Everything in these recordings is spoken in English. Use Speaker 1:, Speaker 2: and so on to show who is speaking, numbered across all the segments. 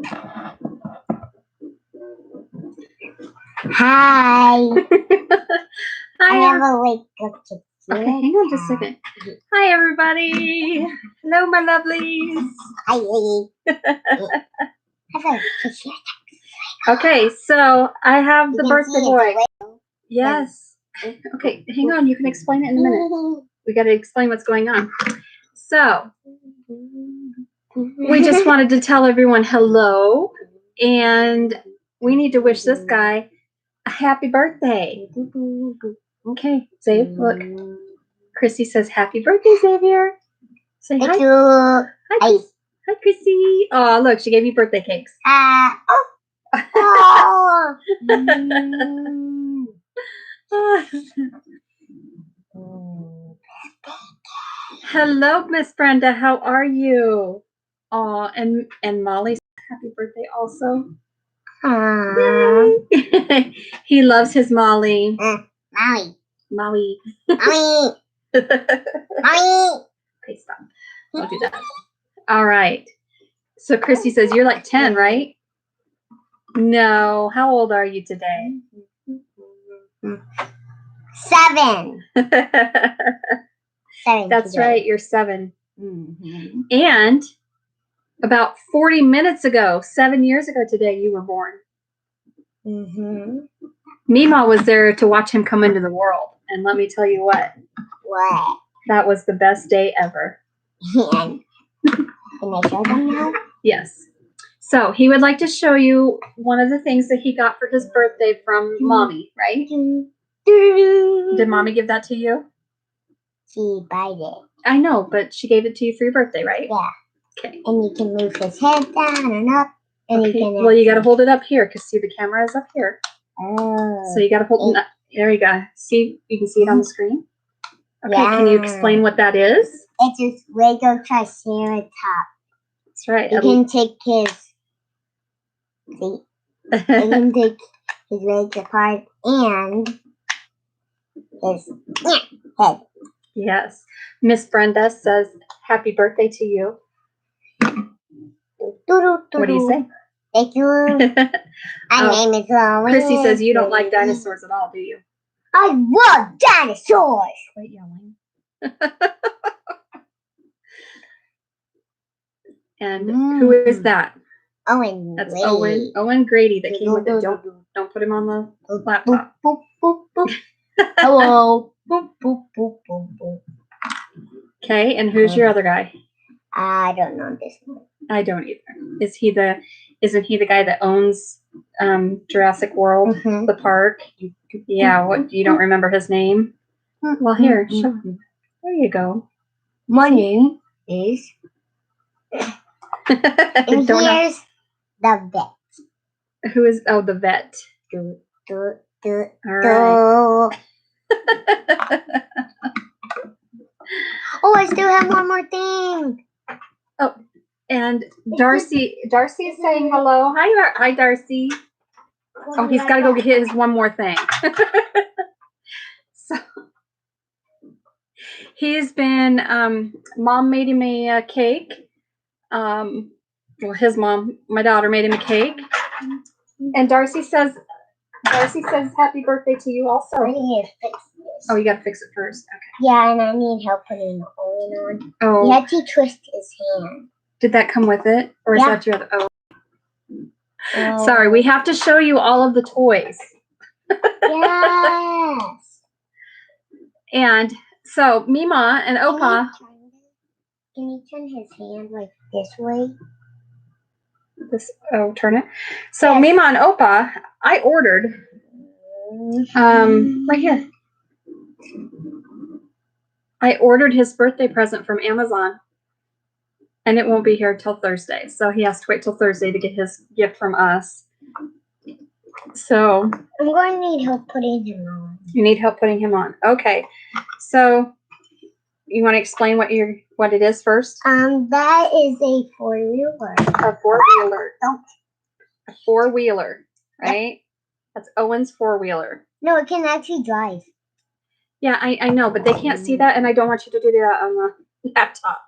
Speaker 1: Hi.
Speaker 2: Hi.
Speaker 1: I have a wake up to
Speaker 2: Okay, hang on just a second. Hi, everybody. Hello, my lovelies.
Speaker 1: Hi.
Speaker 2: Okay, so I have the birthday boy. Yes. Okay, hang on. You can explain it in a minute. We got to explain what's going on. So, we just wanted to tell everyone hello, and we need to wish this guy a happy birthday. Okay, Xavier, look. Chrissy says happy birthday, Xavier. Say hi.
Speaker 1: Thank you.
Speaker 2: Hi, hi, Chrissy. Oh, look, she gave me birthday cakes. Hello, Miss Brenda. How are you? Oh, and Molly says happy birthday also. Yay. He loves his Molly.
Speaker 1: Molly.
Speaker 2: Molly.
Speaker 1: Molly. Molly.
Speaker 2: Okay, stop. Don't do that. All right. So Christy says you're like 10, right? No. How old are you today?
Speaker 1: 7. 7.
Speaker 2: That's
Speaker 1: today.
Speaker 2: right. You're 7.
Speaker 1: Mm-hmm.
Speaker 2: And about 40 minutes ago, 7 years ago today, you were born.
Speaker 1: Mm-hmm.
Speaker 2: Mima was there to watch him come into the world. And let me tell you what.
Speaker 1: What?
Speaker 2: That was the best day ever.
Speaker 1: Can I show them now?
Speaker 2: Yes. So he would like to show you one of the things that he got for his birthday from Mommy, right? Did Mommy give that to you?
Speaker 1: She bought it.
Speaker 2: I know, but she gave it to you for your birthday, right?
Speaker 1: Yeah.
Speaker 2: Okay.
Speaker 1: And you can move his head down and up. And
Speaker 2: Okay.
Speaker 1: you can
Speaker 2: Well, you got to hold it up here because see the camera is up here.
Speaker 1: Oh.
Speaker 2: So you got to hold it up. There you go. See, you can see it on the screen. Okay. Yeah. Can you explain what that is?
Speaker 1: It's a Lego Triceratops.
Speaker 2: That's right.
Speaker 1: You can take his. See, you can take his legs apart and his head.
Speaker 2: Yes. Miss Brenda says, happy birthday to you. What do you say?
Speaker 1: Thank you. My name is Lois.
Speaker 2: Chrissy says you don't like dinosaurs at all, do you?
Speaker 1: I love dinosaurs.
Speaker 2: Quit yelling. And who is that?
Speaker 1: Owen.
Speaker 2: That's
Speaker 1: Grady.
Speaker 2: Owen Grady that came with it. Don't put him on the laptop.
Speaker 1: Boop, boop, boop. Hello. Boop, boop, boop, boop, boop.
Speaker 2: Okay, and who's your other guy?
Speaker 1: I don't know this one.
Speaker 2: I don't either. Isn't he the guy that owns Jurassic World, the park? Yeah, what, you don't remember his name? Well, here, show him. There you go.
Speaker 1: My name is and here's the vet.
Speaker 2: Who is the vet?
Speaker 1: All right. Oh, I still have one more thing.
Speaker 2: Oh, and Darcy is saying hello. Hi, Darcy. Oh, he's got to go get his one more thing. So he's been. Mom made him a cake. Well, his mom, my daughter, made him a cake. And Darcy says happy birthday to you also.
Speaker 1: I need to fix this.
Speaker 2: Oh, you got to fix it first. Okay.
Speaker 1: Yeah, and I need help putting the Owen on.
Speaker 2: Oh.
Speaker 1: You have to twist his hand.
Speaker 2: Did that come with it? Or is that your other? Oh. Sorry, we have to show you all of the toys.
Speaker 1: Yes.
Speaker 2: And so Mima and Opa.
Speaker 1: Can you turn his hand like this way?
Speaker 2: Turn it. So yes. Mima and Opa, I ordered right here. I ordered his birthday present from Amazon. And it won't be here till Thursday. So he has to wait till Thursday to get his gift from us. So
Speaker 1: I'm going to need help putting him on.
Speaker 2: You need help putting him on. Okay. So you want to explain what it is first?
Speaker 1: That is a 4-wheeler.
Speaker 2: A 4-wheeler. A 4-wheeler, right? Yep. That's Owen's 4-wheeler.
Speaker 1: No, it can actually drive.
Speaker 2: Yeah, I know, but they can't see that, and I don't want you to do that on the laptop.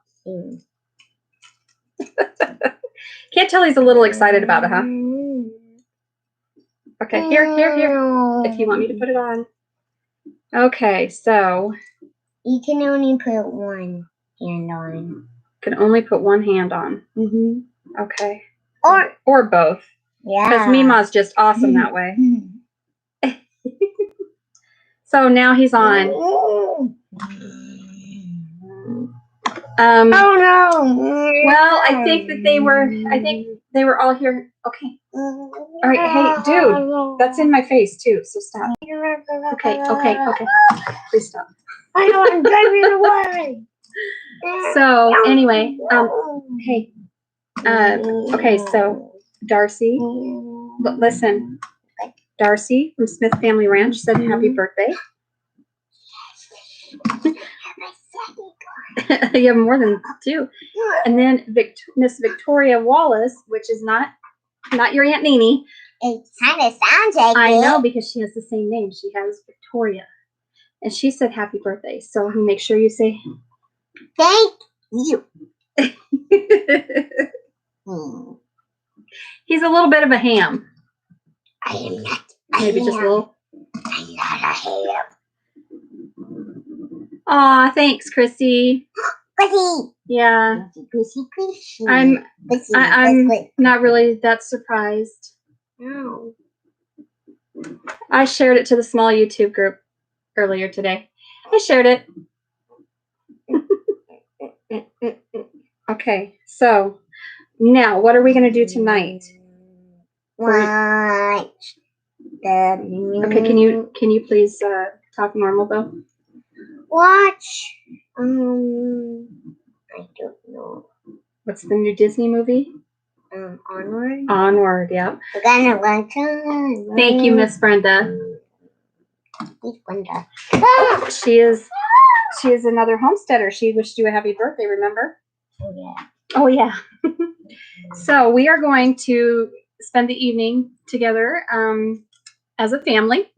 Speaker 2: Can't tell he's a little excited about it, huh? Okay, here. If you want me to put it on. Okay, so.
Speaker 1: You can only put one hand on.
Speaker 2: Can only put one hand on.
Speaker 1: Mm-hmm.
Speaker 2: Okay.
Speaker 1: Or
Speaker 2: both.
Speaker 1: yeah.
Speaker 2: Because Mima's just awesome that way. So now he's on.
Speaker 1: Oh
Speaker 2: no. Well, I think they were all here. Okay. All right, hey, dude, that's in my face too, so stop. Okay. Please stop.
Speaker 1: I know I'm driving away.
Speaker 2: So anyway, hey. Okay, so Darcy, listen. Darcy from Smith Family Ranch said happy birthday. You have more than two. And then Miss Victoria Wallace, which is not your Aunt Nene.
Speaker 1: It kind of sounds like
Speaker 2: I know, because she has the same name. She has Victoria. And she said happy birthday. So make sure you say
Speaker 1: thank you.
Speaker 2: He's a little bit of a ham.
Speaker 1: I am not.
Speaker 2: Maybe just a little.
Speaker 1: I'm not a ham.
Speaker 2: Aw, thanks, Chrissy.
Speaker 1: Chrissy.
Speaker 2: Yeah.
Speaker 1: Chrissy.
Speaker 2: I'm not really that surprised.
Speaker 1: No.
Speaker 2: I shared it to the small YouTube group earlier today. I shared it. Okay, so now what are we going to do tonight?
Speaker 1: Watch the moon.
Speaker 2: Okay, can you please talk normal though?
Speaker 1: Watch. I don't know.
Speaker 2: What's the new Disney movie?
Speaker 1: Onward.
Speaker 2: Onward, yeah.
Speaker 1: We're gonna watch Onward.
Speaker 2: Thank you, Miss Brenda.
Speaker 1: Miss Brenda.
Speaker 2: She is another homesteader. She wished you a happy birthday, remember?
Speaker 1: Oh yeah.
Speaker 2: Oh yeah. So we are going to spend the evening together as a family.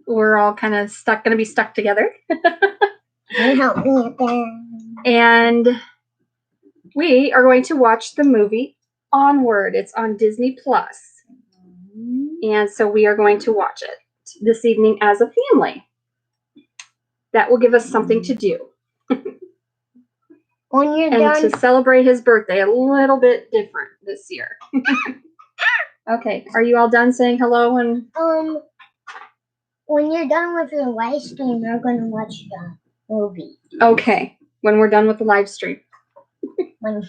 Speaker 2: We're all kind of going to be stuck together.
Speaker 1: Can you help me with that?
Speaker 2: And we are going to watch the movie Onward. It's on Disney Plus. And so we are going to watch it this evening as a family. That will give us something to do.
Speaker 1: When you're
Speaker 2: and
Speaker 1: done,
Speaker 2: to celebrate his birthday a little bit different this year. Okay, are you all done saying hello? And
Speaker 1: when you're done with the live stream, we're going to watch the movie.
Speaker 2: Okay, when we're done with the live stream.
Speaker 1: When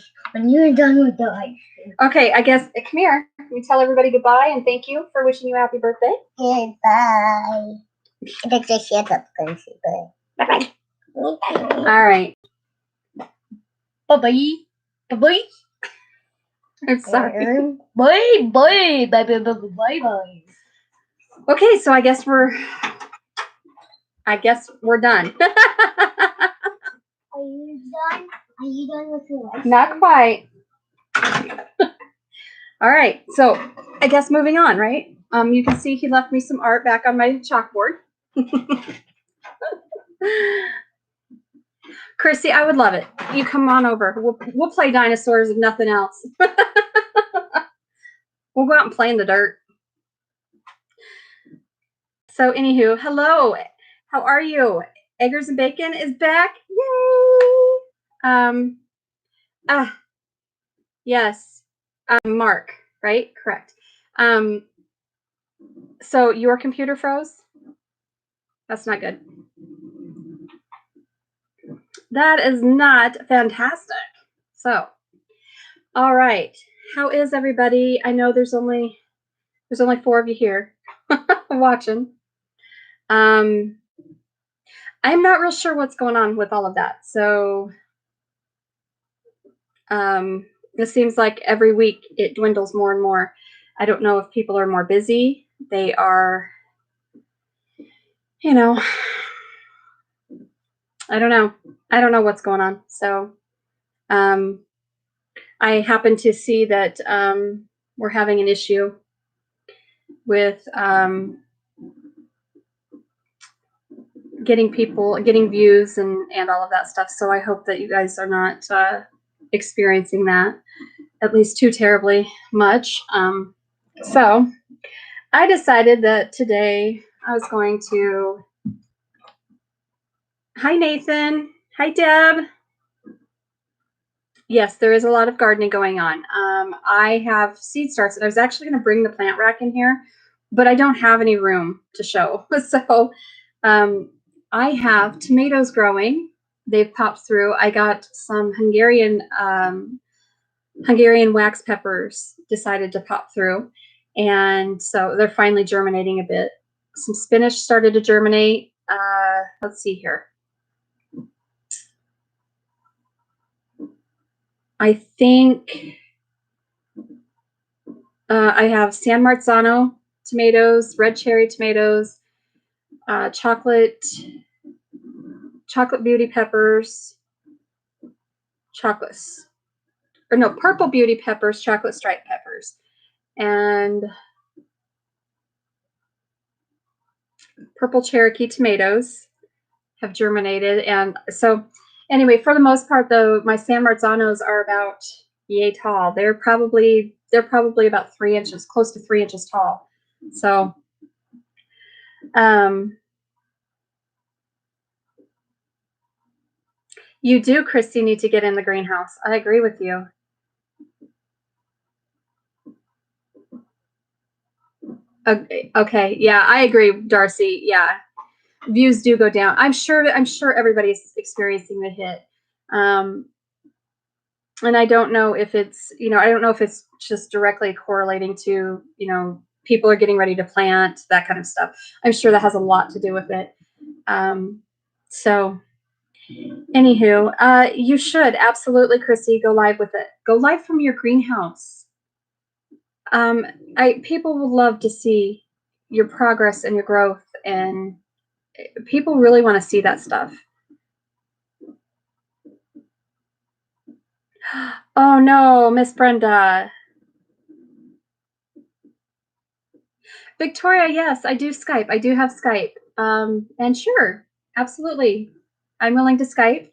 Speaker 1: you're done with the live stream.
Speaker 2: Okay, I guess, come here. Can we tell everybody goodbye and thank you for wishing you a happy birthday?
Speaker 1: Goodbye. I think they shut up. Bye-bye.
Speaker 2: All right. Bye-bye. Bye-bye. I'm sorry.
Speaker 1: Bye.
Speaker 2: Okay, so I guess we're done.
Speaker 1: Are you done? Are you done with your life?
Speaker 2: Not quite. All right, so I guess moving on, right? You can see he left me some art back on my chalkboard. Chrissy, I would love it. You come on over. We'll play dinosaurs if nothing else. We'll go out and play in the dirt. So anywho, hello. How are you? Eggers and Bacon is back. Yay! Yes. Mark, right? Correct. So your computer froze? That's not good. That is not fantastic. So, all right. How is everybody? I know there's only 4 of you here watching. I'm not real sure what's going on with all of that. So, it seems like every week it dwindles more and more. I don't know if people are more busy. They are, I don't know. I don't know what's going on. So, I happen to see that we're having an issue with getting views and all of that stuff. So I hope that you guys are not experiencing that, at least too terribly much. So I decided that today I was going to. Hi, Nathan. Hi, Deb. Yes, there is a lot of gardening going on. I have seed starts, and I was actually going to bring the plant rack in here, but I don't have any room to show. So I have tomatoes growing. They've popped through. I got some Hungarian wax peppers decided to pop through, and so they're finally germinating a bit. Some spinach started to germinate. Let's see here. I think I have San Marzano tomatoes, red cherry tomatoes, chocolate beauty peppers, purple beauty peppers, chocolate striped peppers, and purple Cherokee tomatoes have germinated. And so anyway, for the most part though, my San Marzanos are about yay tall. They're probably about 3 inches, close to 3 inches tall. So you do, Christy, need to get in the greenhouse. I agree with you. Okay, yeah, I agree, Darcy. Yeah, views do go down. I'm sure everybody's experiencing the hit. And I don't know if it's, just directly correlating to, people are getting ready to plant, that kind of stuff. I'm sure that has a lot to do with it. So anywho, you should absolutely, Chrissy, go live with it. Go live from your greenhouse. People will love to see your progress and your growth, and people really want to see that stuff. Oh no, Miss Brenda. Victoria, yes, I do Skype. I do have Skype. And sure, absolutely. I'm willing to Skype.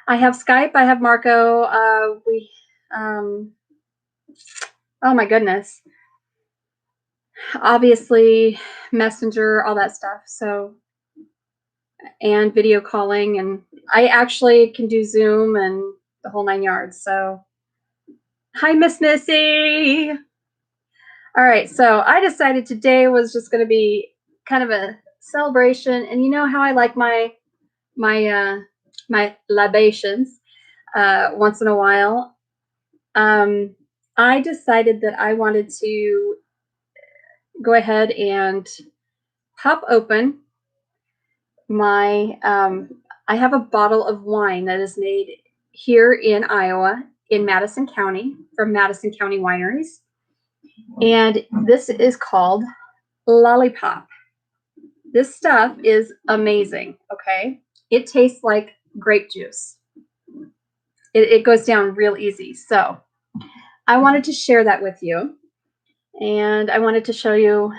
Speaker 2: I have Skype. I have Marco. Oh my goodness. Obviously, Messenger, all that stuff. So, and video calling. And I actually can do Zoom and the whole 9 yards. So, hi, Miss Missy. All right, so I decided today was just going to be kind of a celebration, and you know how I like my libations once in a while. I decided that I wanted to go ahead and pop open my. I have a bottle of wine that is made here in Iowa, in Madison County, from Madison County Wineries, and this is called Lollipop. This stuff is amazing, okay? It tastes like grape juice. It goes down real easy. So I wanted to share that with you. And I wanted to show you,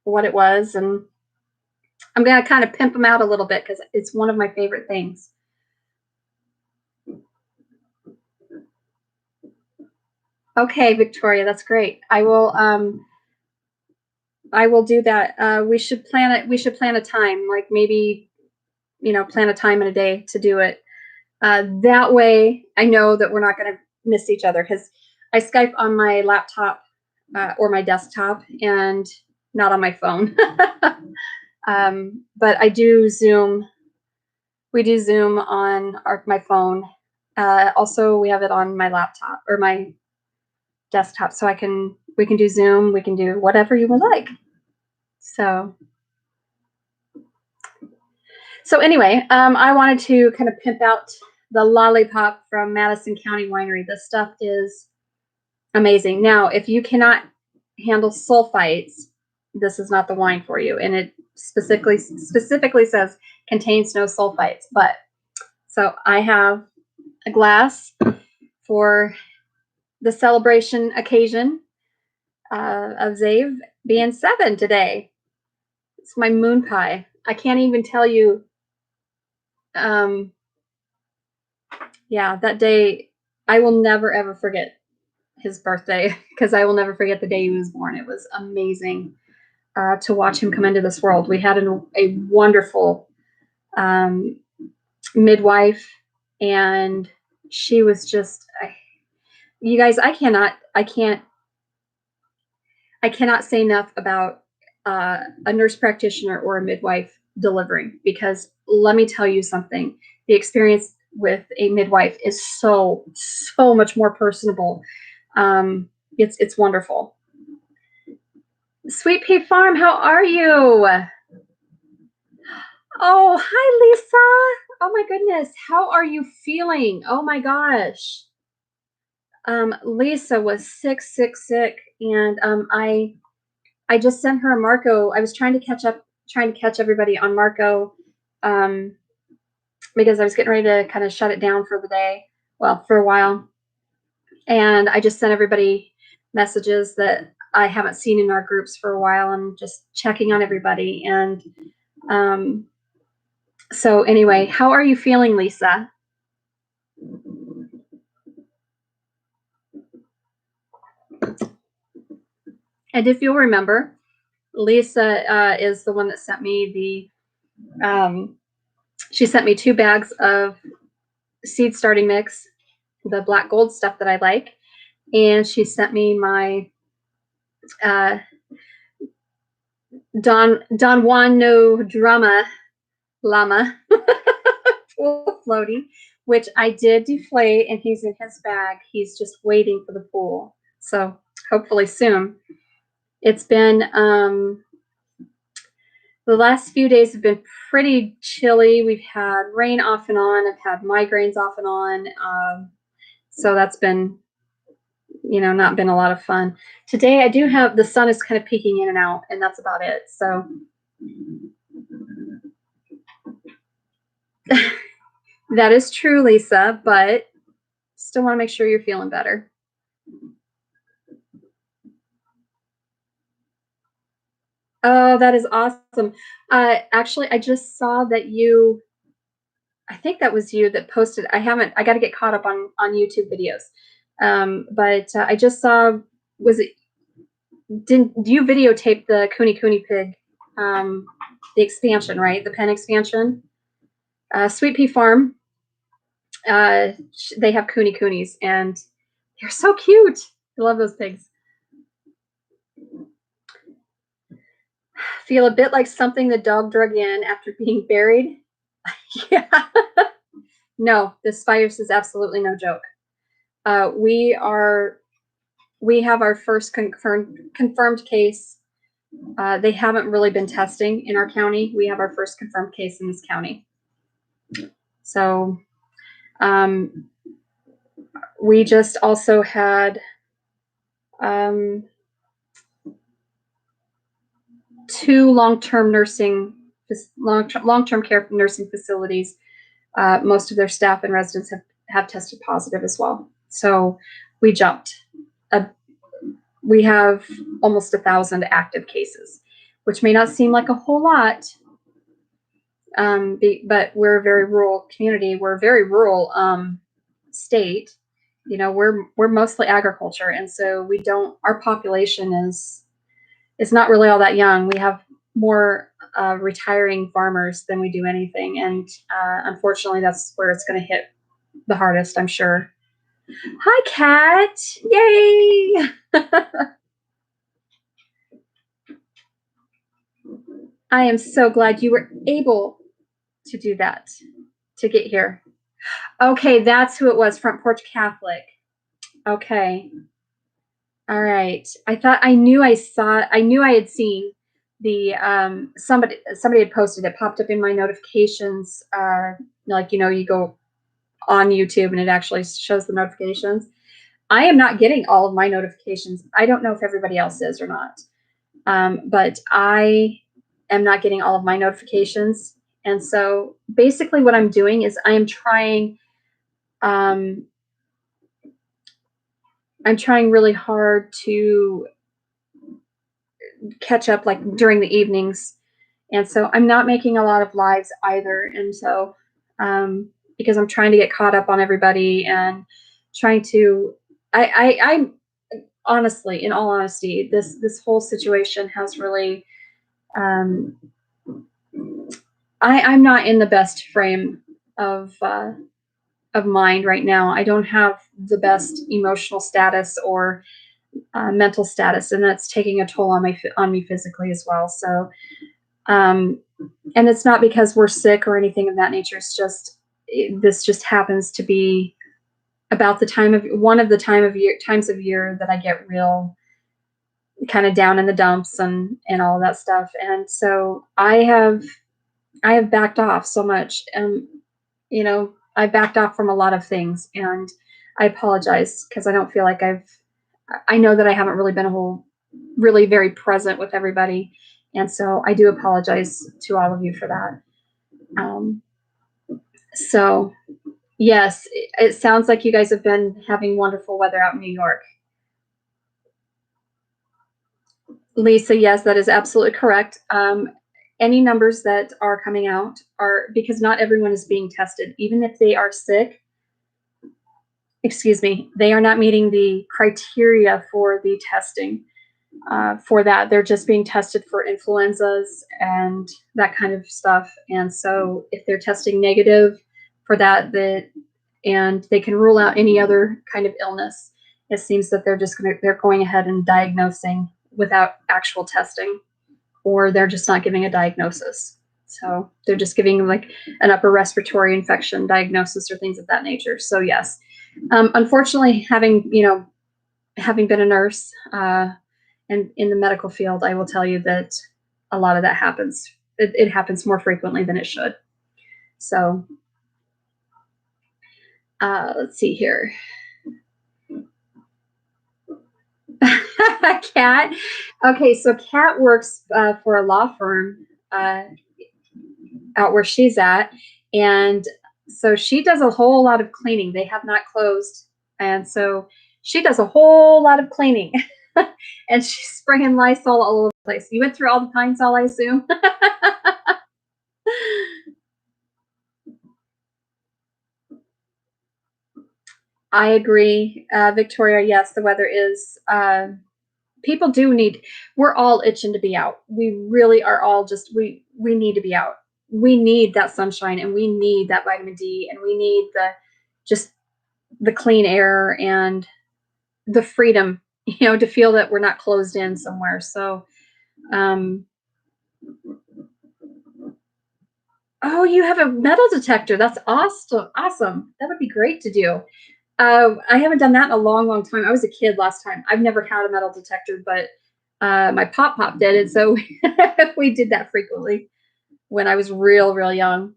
Speaker 2: what it was. And I'm going to kind of pimp them out a little bit because it's one of my favorite things. Okay, Victoria, that's great. I will do that. We should plan it. We should plan a time, like maybe, plan a time in a day to do it. That way I know that we're not going to miss each other, because I Skype on my laptop or my desktop and not on my phone. But I do Zoom. We do Zoom on my phone. Also, we have it on my laptop or my desktop, so we can do Zoom. We can do whatever you would like. So anyway, I wanted to kind of pimp out the Lollipop from Madison County Winery. This stuff is amazing. Now, if you cannot handle sulfites, this is not the wine for you. And it specifically says contains no sulfites. But so I have a glass for the celebration occasion of Zave being 7 today. It's my Moonpie. I can't even tell you Yeah, that day, I will never, ever forget his birthday because I will never forget the day he was born. It was amazing to watch him come into this world. We had a wonderful midwife, and she was just, you guys, I cannot say enough about a nurse practitioner or a midwife delivering, because let me tell you something, the experience with a midwife is so much more personable. It's wonderful. Sweet Pea Farm, how are you? Oh, hi, Lisa. Oh my goodness, how are you feeling? Oh my gosh. Lisa was sick, and I just sent her a Marco. I was trying to catch everybody on Marco, um, because I was getting ready to kind of shut it down for the day. Well, for a while, and I just sent everybody messages that I haven't seen in our groups for a while. I'm just checking on everybody, and um, so anyway, how are you feeling, Lisa? And if you'll remember, Lisa is the one that sent me she sent me 2 bags of seed starting mix, the black gold stuff that I like, and she sent me my uh, Don Juan no drama llama pool floaty, which I did deflate, and he's in his bag. He's just waiting for the pool, so hopefully soon. It's been the last few days have been pretty chilly. We've had rain off and on. I've had migraines off and on. So that's been, not been a lot of fun. Today I do have, the sun is kind of peeking in and out, and that's about it. So that is true, Lisa, but still want to make sure you're feeling better. Oh, that is awesome. Actually, I just saw that I think that was you that posted. I got to get caught up on YouTube videos. But I just saw, was it, do you videotape the Kuni Pig, the expansion, right? The pen expansion? Sweet Pea Farm, they have Kunis, and they're so cute. I love those pigs. Feel a bit like something the dog drug in after being buried. Yeah. No, this virus is absolutely no joke. We have our first confirmed case. They haven't really been testing in our county. We have our first confirmed case in this county. So we just also had 2 long-term care nursing facilities. Most of their staff and residents have tested positive as well. So we jumped. We have almost 1,000 active cases, which may not seem like a whole lot, but we're a very rural community. We're a very rural state. We're mostly agriculture, and so our population is not really all that young. We have more retiring farmers than we do anything, and unfortunately, that's where it's going to hit the hardest, I'm sure. Hi, Kat! Yay! I am so glad you were able to do that, to get here. Okay, that's who it was, Front Porch Catholic. Okay. All right. I knew I had seen the somebody had posted it, popped up in my notifications, you go on YouTube and it actually shows the notifications. I am not getting all of my notifications. I don't know if everybody else is or not. But I am not getting all of my notifications. And so basically what I'm doing is I'm trying really hard to catch up, like during the evenings. And so I'm not making a lot of lives either. And so because I'm trying to get caught up on everybody and trying to. I honestly, in all honesty, this whole situation has really. I'm not in the best frame of mind right now. I don't have the best emotional status or mental status, and that's taking a toll on me physically as well. So, and it's not because we're sick or anything of that nature. It's just this just happens to be about the time of times of year that I get real kind of down in the dumps and all that stuff. And so I have backed off so much. You know, I backed off from a lot of things, and I apologize because I don't feel like I know that I haven't really been really very present with everybody. And so I do apologize to all of you for that. So yes, it sounds like you guys have been having wonderful weather out in New York. Lisa, yes, that is absolutely correct. Any numbers that are coming out are because not everyone is being tested. Even if they are sick, excuse me, they are not meeting the criteria for the testing for that. They're just being tested for influenzas and that kind of stuff. And so if they're testing negative for that, and they can rule out any other kind of illness, it seems that they're going ahead and diagnosing without actual testing, or they're just not giving a diagnosis. So they're just giving like an upper respiratory infection diagnosis or things of that nature. So yes, unfortunately, having been a nurse and in the medical field, I will tell you that a lot of that happens. It happens more frequently than it should. So let's see here. Kat. Okay, so Kat works for a law firm out where she's at, and so she does a whole lot of cleaning. They have not closed, and so she does a whole lot of cleaning, and she's spraying Lysol all over the place. You went through all the Pine-Sol, I assume. I agree, Victoria. Yes, the weather is. People do need. We're all itching to be out. We really are all just. We need to be out. We need that sunshine, and we need that vitamin D, and we need just the clean air and the freedom. To feel that we're not closed in somewhere. So, oh, you have a metal detector. That's awesome. Awesome. That would be great to do. I haven't done that in a long, long time. I was a kid last time. I've never had a metal detector, but my pop did it. So we did that frequently when I was real, real young.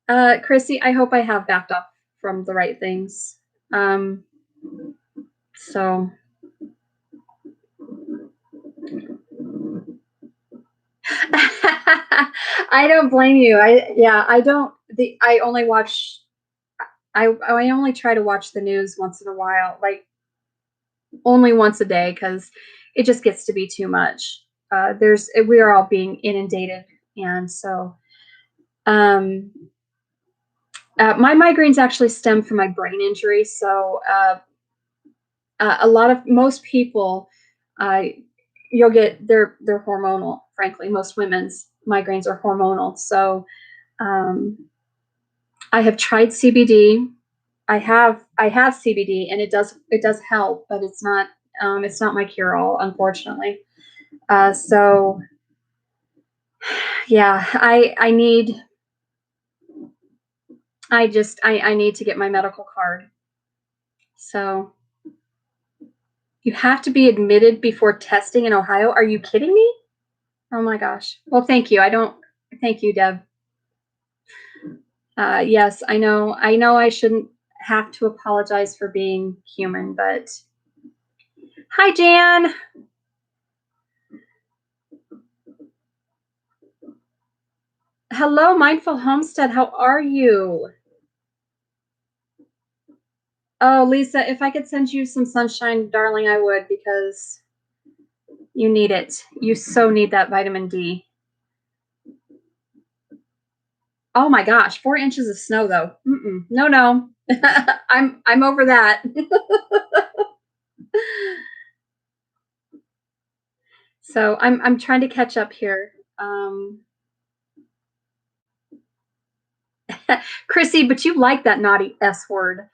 Speaker 2: Chrissy, I hope I have backed off from the right things. So. I don't blame you. I don't. I only watch. I only try to watch the news once in a while, like only once a day, because it just gets to be too much. We are all being inundated, and so my migraines actually stem from my brain injury. So most people, you'll get they're hormonal. Frankly, most women's migraines are hormonal. So I have tried CBD. I have CBD, and it does help, but it's not my cure all, unfortunately. So yeah, I need to get my medical card. So you have to be admitted before testing in Ohio. Are you kidding me? Oh my gosh. Well, thank you. Thank you, Deb. Yes, I know I shouldn't have to apologize for being human, but hi, Jan. Hello, Mindful Homestead. How are you? Oh, Lisa, if I could send you some sunshine, darling, I would, because you need it. You so need that vitamin D. Oh my gosh, 4 inches of snow though. No, no. I'm over that. So I'm trying to catch up here. Chrissy, but you like that naughty S word.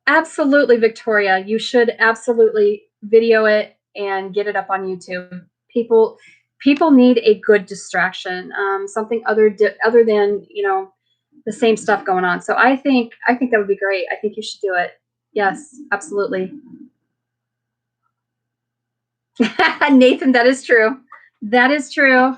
Speaker 2: Absolutely, Victoria. You should absolutely video it and get it up on YouTube. People need a good distraction, something other than the same stuff going on. So I think that would be great. I think you should do it. Yes, absolutely. Nathan, that is true. That is true.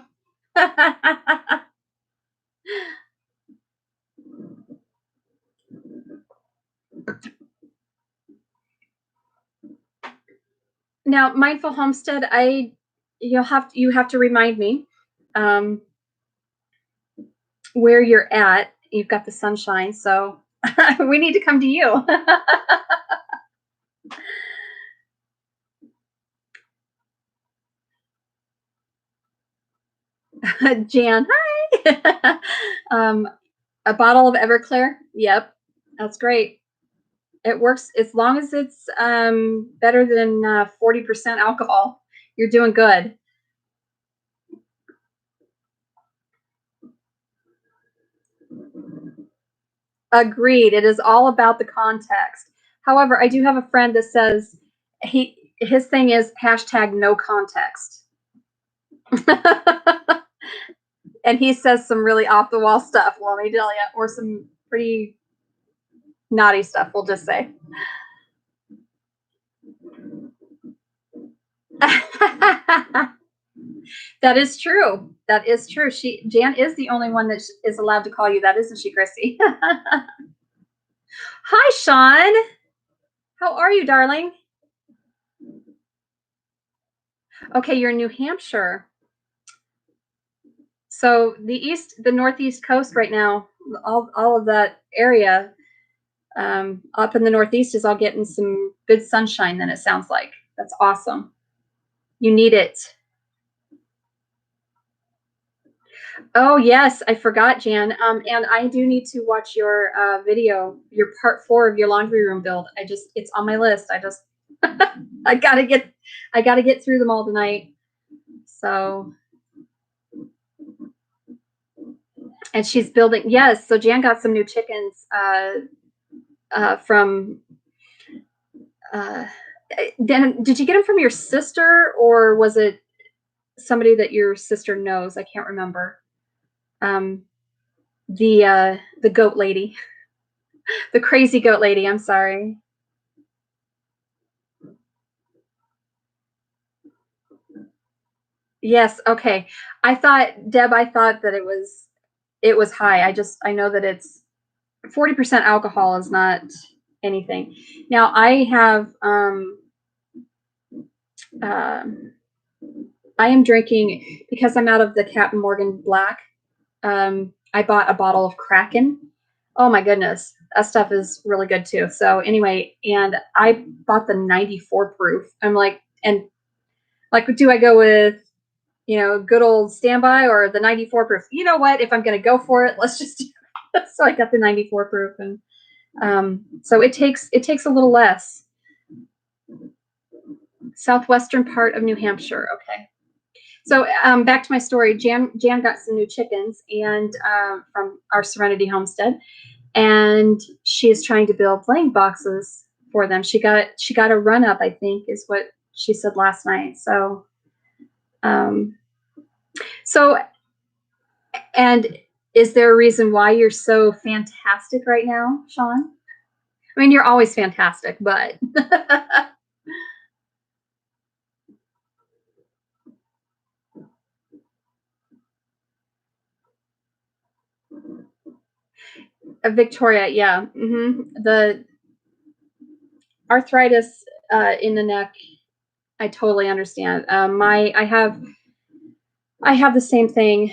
Speaker 2: Now, Mindful Homestead, you have to remind me um, where you're at. You've got the sunshine, so we need to come to you. Jan, hi. A bottle of Everclear. Yep, that's great. It works as long as it's better than 40% alcohol. You're doing good. Agreed. It is all about the context. However, I do have a friend that says his thing is hashtag no context. And he says some really off the wall stuff, let me tell you, or some pretty naughty stuff, we'll just say. That is true. That is true. Jan is the only one that is allowed to call you that, isn't she, Chrissy? Hi, Sean. How are you, darling? Okay, you're in New Hampshire. So the northeast coast right now, all of that area up in the northeast is all getting some good sunshine. Then it sounds like that's awesome. You need it. Oh yes, I forgot, Jan. And I do need to watch your video, your part 4 of your laundry room build. It's on my list. I gotta get through them all tonight. So, and she's building. Yes, so Jan got some new chickens from. Then, did you get them from your sister, or was it somebody that your sister knows? I can't remember. The goat lady, the crazy goat lady. I'm sorry. Yes. Okay. I thought that it was high. I know that it's 40% alcohol is not anything. Now I have I am drinking because I'm out of the Captain Morgan Black. I bought a bottle of Kraken. Oh my goodness, that stuff is really good too. So anyway, and I bought the 94 proof. I'm like, and like, do I go with good old standby or the 94 proof? You know what? If I'm going to go for it, let's just do it. So I got the 94 proof, and so it takes a little less. Southwestern part of New Hampshire. Okay. So back to my story. Jan got some new chickens and from our Serenity homestead, and she is trying to build laying boxes for them. She got a run up, I think, is what she said last night. So, so, and is there a reason why you're so fantastic right now, Sean? I mean, you're always fantastic, but Victoria, yeah, the arthritis in the neck. I totally understand. I have the same thing.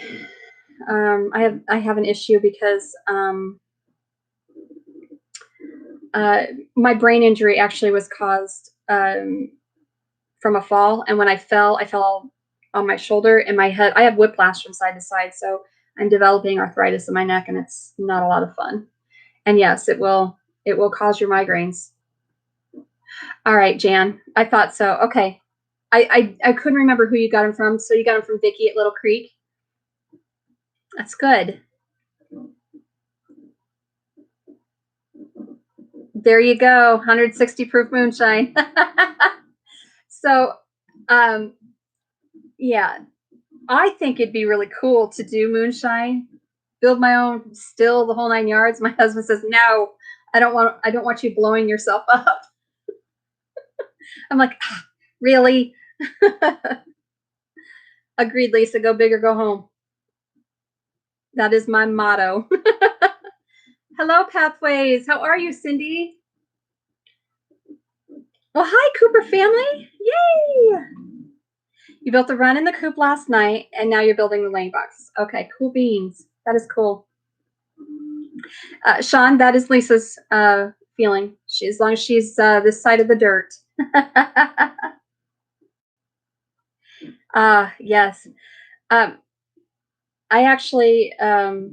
Speaker 2: I have an issue because my brain injury actually was caused from a fall. And when I fell on my shoulder and my head. I have whiplash from side to side. So I'm developing arthritis in my neck, and it's not a lot of fun. And yes, it will cause your migraines. All right, Jan. I thought so. Okay. I couldn't remember who you got them from. So you got them from Vicky at Little Creek. That's good. There you go. 160 proof moonshine. So, yeah, I think it'd be really cool to do moonshine, build my own still, the whole 9 yards. My husband says, no, I don't want you blowing yourself up. I'm like, really? Agreed, Lisa. Go big or go home. That is my motto. Hello, Pathways. How are you, Cindy? Well, hi, Cooper family. Yay! You built the run in the coop last night, and now you're building the laying box. Okay, cool beans. That is cool. Sean, that is Lisa's feeling. As long as she's this side of the dirt. Yes. I actually, oh,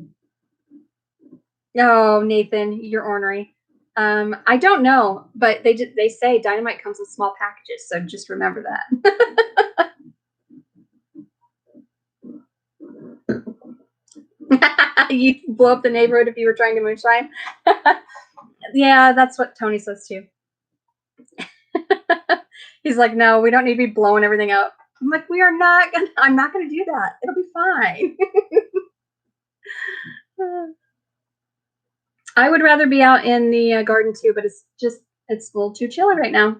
Speaker 2: Nathan, you're ornery. I don't know, but they say dynamite comes in small packages, so just remember that. You blow up the neighborhood if you were trying to moonshine. Yeah, that's what Tony says too. He's like, no, we don't need to be blowing everything up. I'm like, I'm not gonna do that. It'll be fine. I would rather be out in the garden too, but it's a little too chilly right now.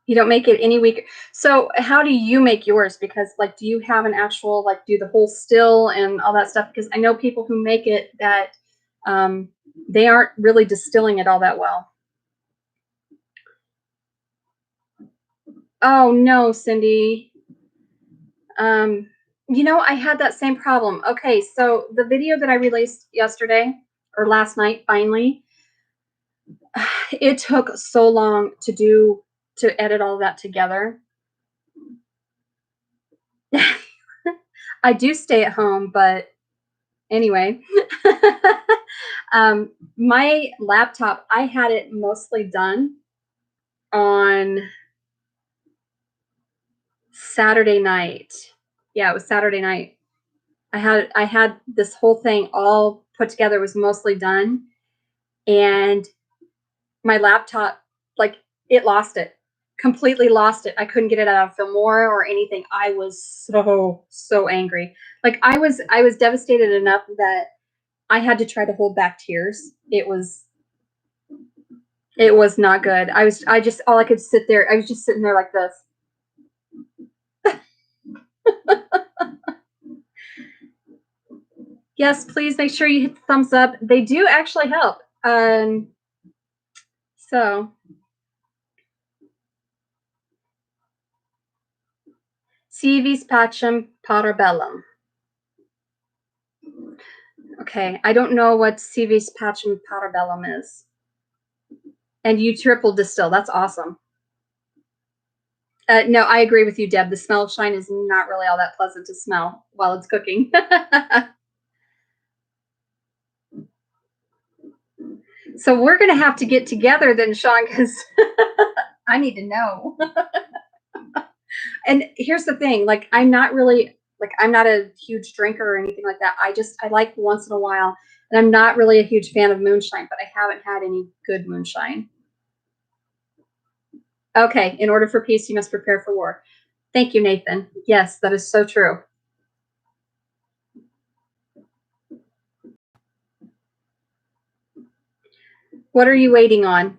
Speaker 2: You don't make it any weaker. So how do you make yours? Because like, do you have an actual, like, do the whole still and all that stuff? Because I know people who make it that they aren't really distilling it all that well. Oh no, Cindy. You know, I had that same problem. Okay, so the video that I released yesterday or last night, finally, it took so long to edit all that together. I do stay at home, but anyway, my laptop, I had it mostly done on Saturday night. Yeah, it was Saturday night. I had this whole thing all put together, was mostly done, and my laptop, like, it lost it. Completely lost it. I couldn't get it out of Filmora or anything. I was so angry. Like, I was devastated enough that I had to try to hold back tears. It was not good. I was just sitting there like this. Yes, please make sure you hit the thumbs up. They do actually help. So Civis pacem parabellum. Okay, I don't know what Civis pacem parabellum is. And you triple distill. That's awesome. No, I agree with you, Deb. The smell of shine is not really all that pleasant to smell while it's cooking. So we're going to have to get together then, Sean, because I need to know. And here's the thing, like, I'm not a huge drinker or anything like that. I like once in a while, and I'm not really a huge fan of moonshine, but I haven't had any good moonshine. Okay, in order for peace, you must prepare for war. Thank you, Nathan. Yes, that is so true. What are you waiting on?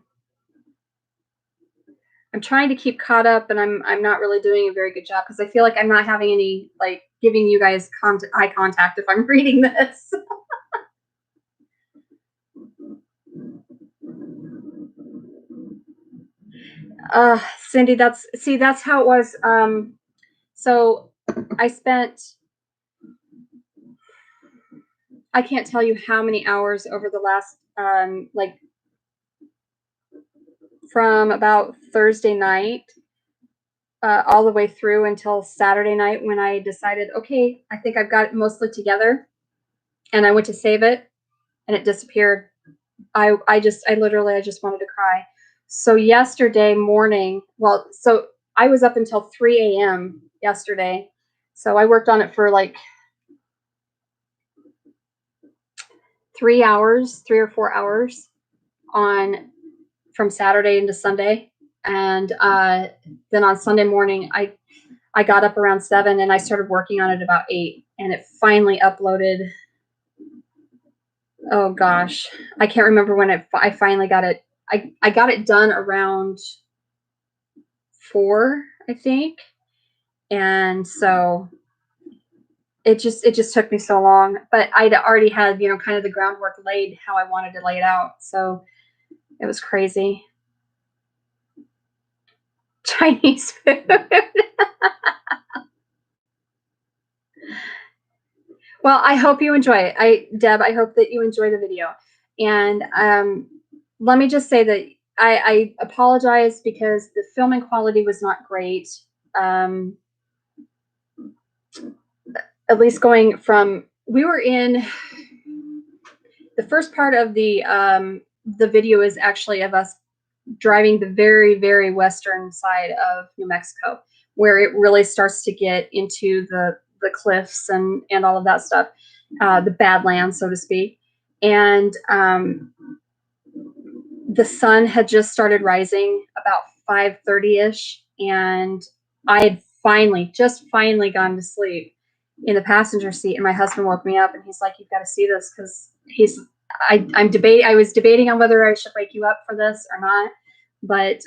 Speaker 2: I'm trying to keep caught up, and I'm not really doing a very good job because I feel like I'm not having any, like, giving you guys eye contact if I'm reading this. Cindy, that's how it was. So I can't tell you how many hours over the last from about Thursday night all the way through until Saturday night when I decided, okay, I think I've got it mostly together. And I went to save it and it disappeared. I literally just wanted to cry. So yesterday morning, so I was up until 3 a.m. yesterday. So I worked on it for like 3 hours, 3 or 4 hours from Saturday into Sunday. And then on Sunday morning, I got up around 7 and I started working on it about 8, and it finally uploaded. Oh gosh, I can't remember when I finally got it. I got it done around 4, I think. And so it just took me so long, but I'd already had, kind of the groundwork laid how I wanted to lay it out. So it was crazy. Chinese food. Well, I hope you enjoy it. Deb, I hope that you enjoy the video. And let me just say that I apologize because the filming quality was not great. At least going from, we were in, the first part of the video is actually of us driving the very, very western side of New Mexico, where it really starts to get into the cliffs and all of that stuff, the Badlands, so to speak. And the sun had just started rising about 5:30ish, and I had just finally gone to sleep in the passenger seat, and my husband woke me up and he's like, "You've got to see this," because I was debating on whether I should wake you up for this or not. But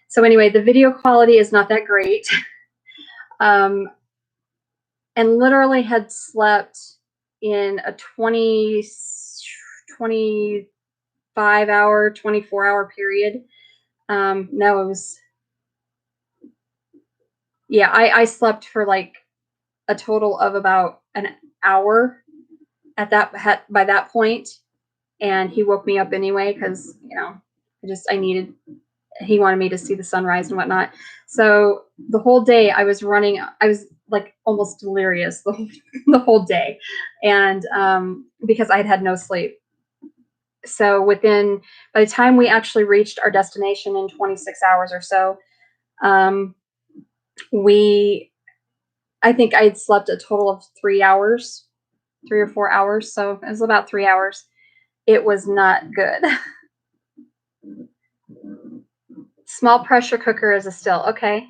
Speaker 2: so anyway, the video quality is not that great. And literally had slept in a 25 hour, 24 hour period. No, it was, yeah, I slept for like a total of about an hour by that point. And he woke me up anyway, because, he wanted me to see the sunrise and whatnot. So the whole day I was like almost delirious the whole day. And because I had no sleep. So by the time we actually reached our destination in 26 hours or so, I think I had slept a total of 3 hours, 3 or 4 hours. So it was about 3 hours. It was not good. Small pressure cooker is a still. Okay.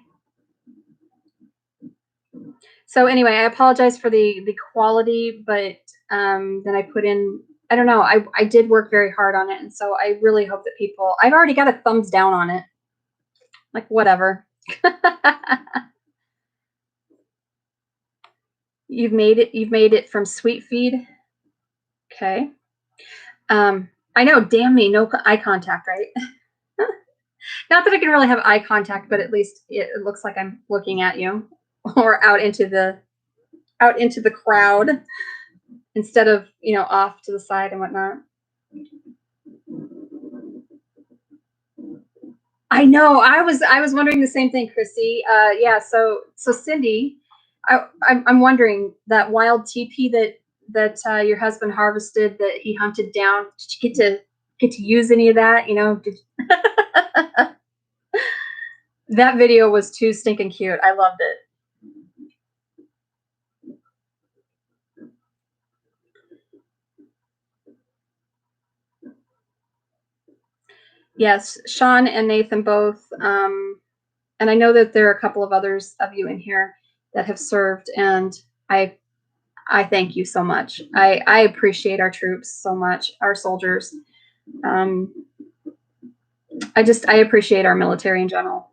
Speaker 2: So anyway, I apologize for the quality, but then I put in, I don't know, I did work very hard on it. And so I really hope that I've already got a thumbs down on it. Like, whatever. You've made it from Sweet Feed. Okay. I know, damn me, no eye contact, right? Not that I can really have eye contact, but at least it looks like I'm looking at you or out into the crowd instead of, off to the side and whatnot. I know. I was wondering the same thing, Chrissy. Yeah. So Cindy, I'm wondering, that wild teepee that your husband harvested, that he hunted down. Did you get to use any of that? That video was too stinking cute. I loved it. Yes, Sean and Nathan both. And I know that there are a couple of others of you in here that have served, and I thank you so much. I appreciate our troops so much, our soldiers. I appreciate our military in general.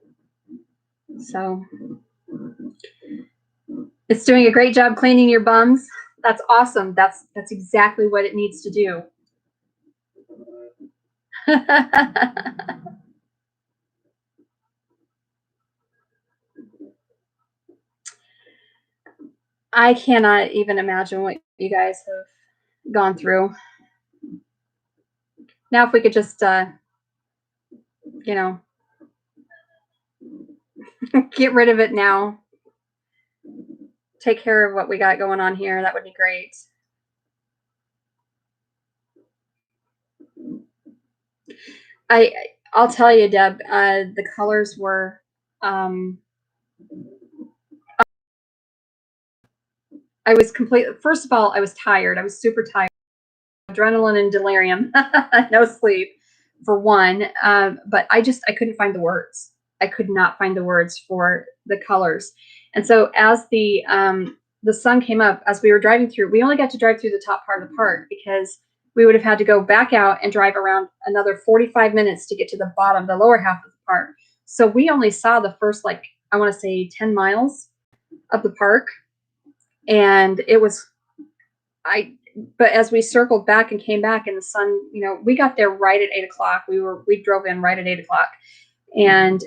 Speaker 2: So it's doing a great job cleaning your bums. That's awesome. That's exactly what it needs to do. I cannot even imagine what you guys have gone through. Now, if we could just you know, get rid of it now. Take care of what we got going on here. That would be great. I'll tell you, Deb, the colors were, I was first of all, I was tired. I was super tired. Adrenaline and delirium, no sleep for one. But I couldn't find the words. I could not find the words for the colors. And so as the sun came up, as we were driving through, we only got to drive through the top part of the park because we would have had to go back out and drive around another 45 minutes to get to the bottom, the lower half of the park. So we only saw the first, like, I want to say 10 miles of the park. And it was, but as we circled back and came back and the sun, we got there right at 8 o'clock. We drove in right at 8 o'clock and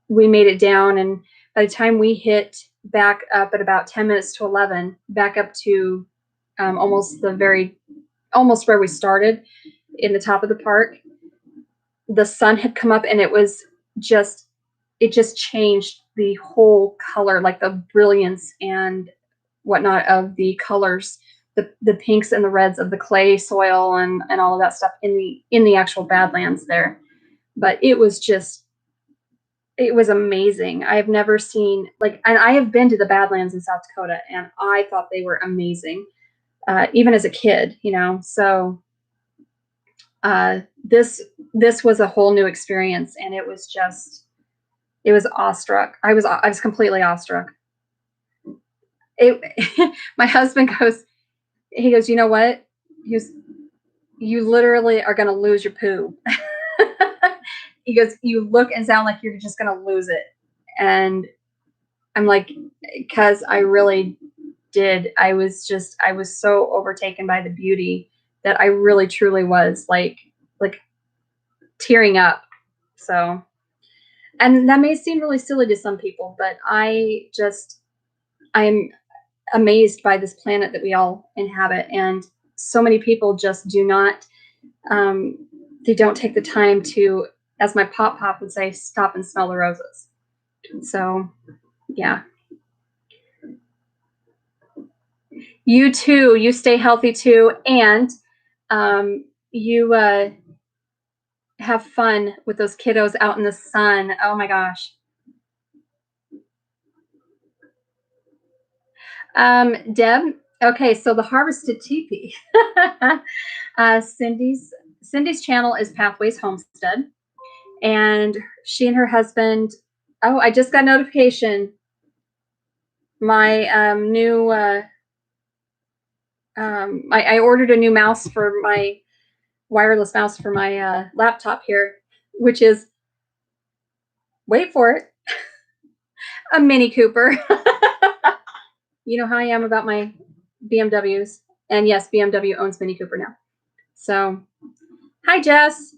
Speaker 2: we made it down. And by the time we hit back up at about 10 minutes to 11, back up to almost where we started in the top of the park, the sun had come up and it just changed the whole color, like the brilliance and whatnot of the colors, the pinks and the reds of the clay soil and all of that stuff in the actual Badlands there. But it was amazing. I have never seen, like, and I have been to the Badlands in South Dakota and I thought they were amazing, even as a kid, so this was a whole new experience and it was awestruck. I was completely awestruck. My husband goes, you know what? He goes, you literally are going to lose your poo. He goes, you look and sound like you're just going to lose it. And I'm like, because I really did. I was so overtaken by the beauty that I really truly was like tearing up. So, and that may seem really silly to some people, but I'm amazed by this planet that we all inhabit. And so many people just do not, they don't take the time to, as my pop would say, stop and smell the roses. So, yeah. You too. You stay healthy too. And you have fun with those kiddos out in the sun. Oh my gosh. Deb, okay, so the harvested teepee. Cindy's channel is Pathways Homestead, and she and her husband. Oh, I just got notification. My new. I ordered a new mouse for my wireless mouse for my laptop here, which is, wait for it, a Mini Cooper. You know how I am about my BMWs. And yes, BMW owns Mini Cooper now. So, hi, Jess.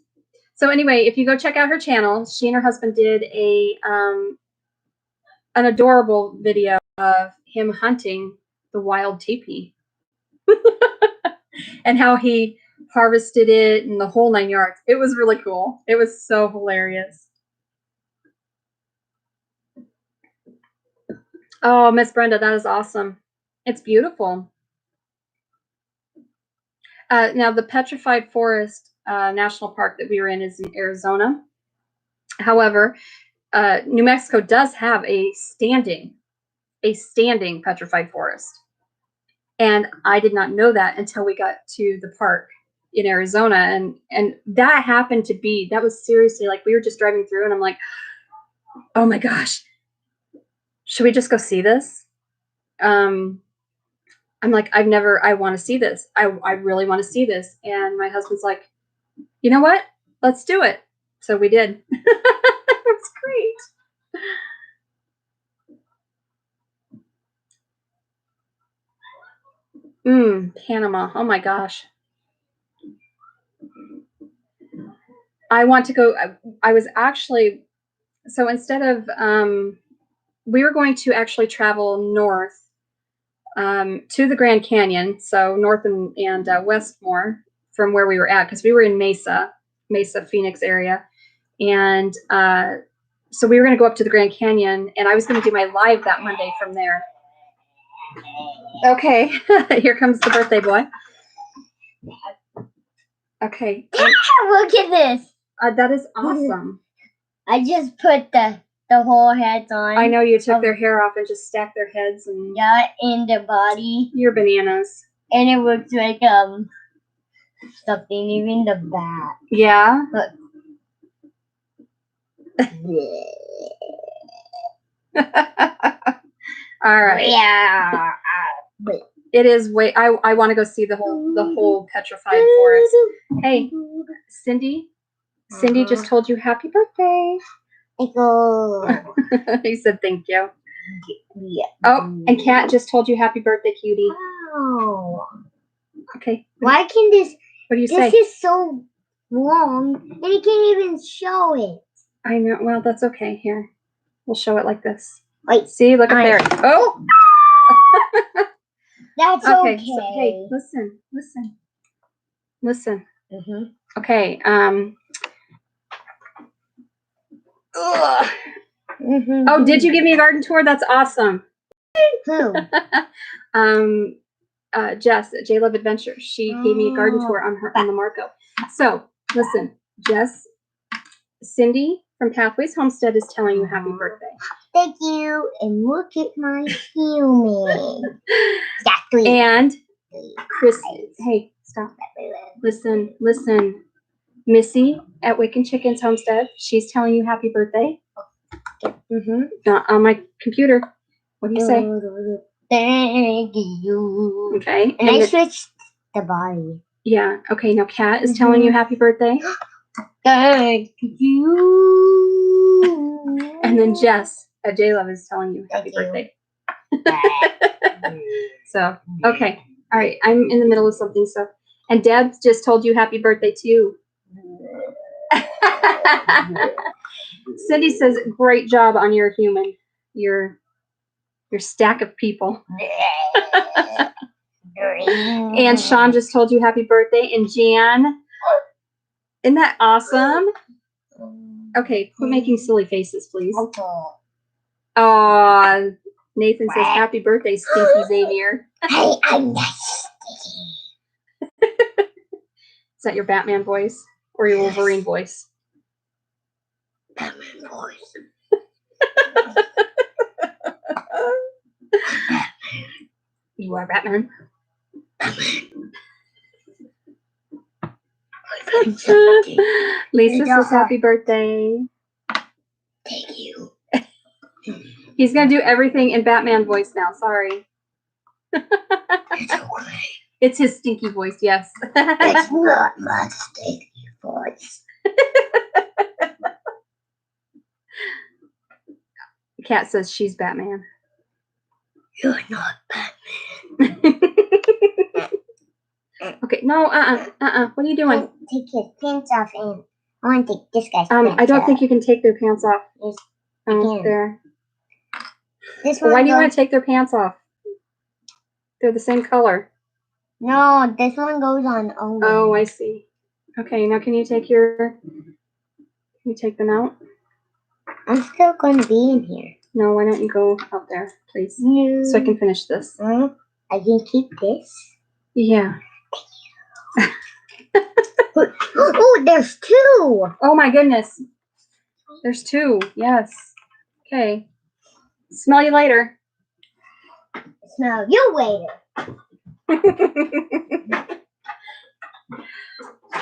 Speaker 2: So anyway, if you go check out her channel, she and her husband did an adorable video of him hunting the wild teepee and how he harvested it and the whole 9 yards. It was really cool. It was so hilarious. Oh, Miss Brenda, that is awesome. It's beautiful. Now, the Petrified Forest National Park that we were in is in Arizona. However, New Mexico does have a standing petrified forest. And I did not know that until we got to the park in Arizona. And that happened to be, that was seriously, like, we were just driving through and I'm like, oh my gosh, should we just go see this? I'm like, I want to see this. I really want to see this. And my husband's like, you know what? Let's do it. So we did. It's great. Panama. Oh my gosh. I want to go. I was actually, so instead of, we were going to actually travel north to the Grand Canyon, so north and west more from where we were at, because we were in Mesa, Phoenix area. And so we were going to go up to the Grand Canyon, and I was going to do my live that Monday from there. Okay, here comes the birthday boy. Okay.
Speaker 1: Look at this.
Speaker 2: That is awesome.
Speaker 1: I just put the whole heads on.
Speaker 2: I know you took their hair off and just stacked their heads and
Speaker 1: in the body.
Speaker 2: You're bananas.
Speaker 1: And it looks like something even the back.
Speaker 2: Yeah.
Speaker 1: Look.
Speaker 2: All right.
Speaker 1: Yeah.
Speaker 2: It is way. I want to go see the whole petrified forest. Hey, Cindy. Cindy just told you happy birthday. He said thank you.
Speaker 1: Yeah.
Speaker 2: Oh, and Kat just told you happy birthday, cutie.
Speaker 1: Oh.
Speaker 2: Okay.
Speaker 1: Why can this?
Speaker 2: What do you say?
Speaker 1: This is so long, and you can't even show it.
Speaker 2: I know. Well, that's okay. Here, we'll show it like this.
Speaker 1: Wait.
Speaker 2: See, look up there. Oh.
Speaker 1: That's okay.
Speaker 2: So, hey, listen.
Speaker 1: Mm-hmm.
Speaker 2: Okay.
Speaker 1: Mm-hmm.
Speaker 2: Oh, did you give me a garden tour? That's awesome.
Speaker 1: Who?
Speaker 2: Jess at J Love Adventure. She gave me a garden tour on the Marco. So listen, Jess, Cindy from Pathways Homestead is telling you happy birthday.
Speaker 1: Thank you. And look at my human. Exactly.
Speaker 2: And Chris, hey, stop. Listen. Missy at Wicked Chickens Homestead. She's telling you happy birthday. Mm-hmm. On my computer. What do you say?
Speaker 1: Thank you.
Speaker 2: Okay.
Speaker 1: And I switched the body.
Speaker 2: Yeah. Okay. Now Kat is telling you happy birthday.
Speaker 1: Thank you.
Speaker 2: And then Jess at J Love is telling you happy birthday. So, okay. All right. I'm in the middle of something. So, and Deb just told you happy birthday too. Cindy says, great job on your human. Your stack of people. And Sean just told you happy birthday. And Jan, isn't that awesome? Okay, quit making silly faces, please. Oh, Nathan says happy birthday, Stinky Xavier.
Speaker 1: Hey, I'm nice.
Speaker 2: Is that your Batman voice or your Wolverine voice?
Speaker 1: Batman voice.
Speaker 2: You are Batman. Lisa says happy birthday.
Speaker 1: Thank you.
Speaker 2: He's going to do everything in Batman voice now. Sorry.
Speaker 1: It's okay.
Speaker 2: It's his stinky voice, yes.
Speaker 1: It's not my stinky voice.
Speaker 2: Kat says she's Batman.
Speaker 1: You're not Batman.
Speaker 2: Okay, no, what are you doing?
Speaker 1: Take his pants off, and I want to take this guy's pants off.
Speaker 2: I don't think you can take their pants off.
Speaker 1: Yes,
Speaker 2: There.
Speaker 1: This one
Speaker 2: Why do you want to take their pants off? They're the same color.
Speaker 1: No, this one goes on only.
Speaker 2: Oh, I see. Okay, now can you take them out?
Speaker 1: I'm still going to be in here.
Speaker 2: No, why don't you go out there, please?
Speaker 1: No.
Speaker 2: So I can finish this.
Speaker 1: I can keep this.
Speaker 2: Yeah.
Speaker 1: Oh, there's two.
Speaker 2: Oh my goodness. There's two. Yes. Okay. Smell you later.
Speaker 1: Smell you later.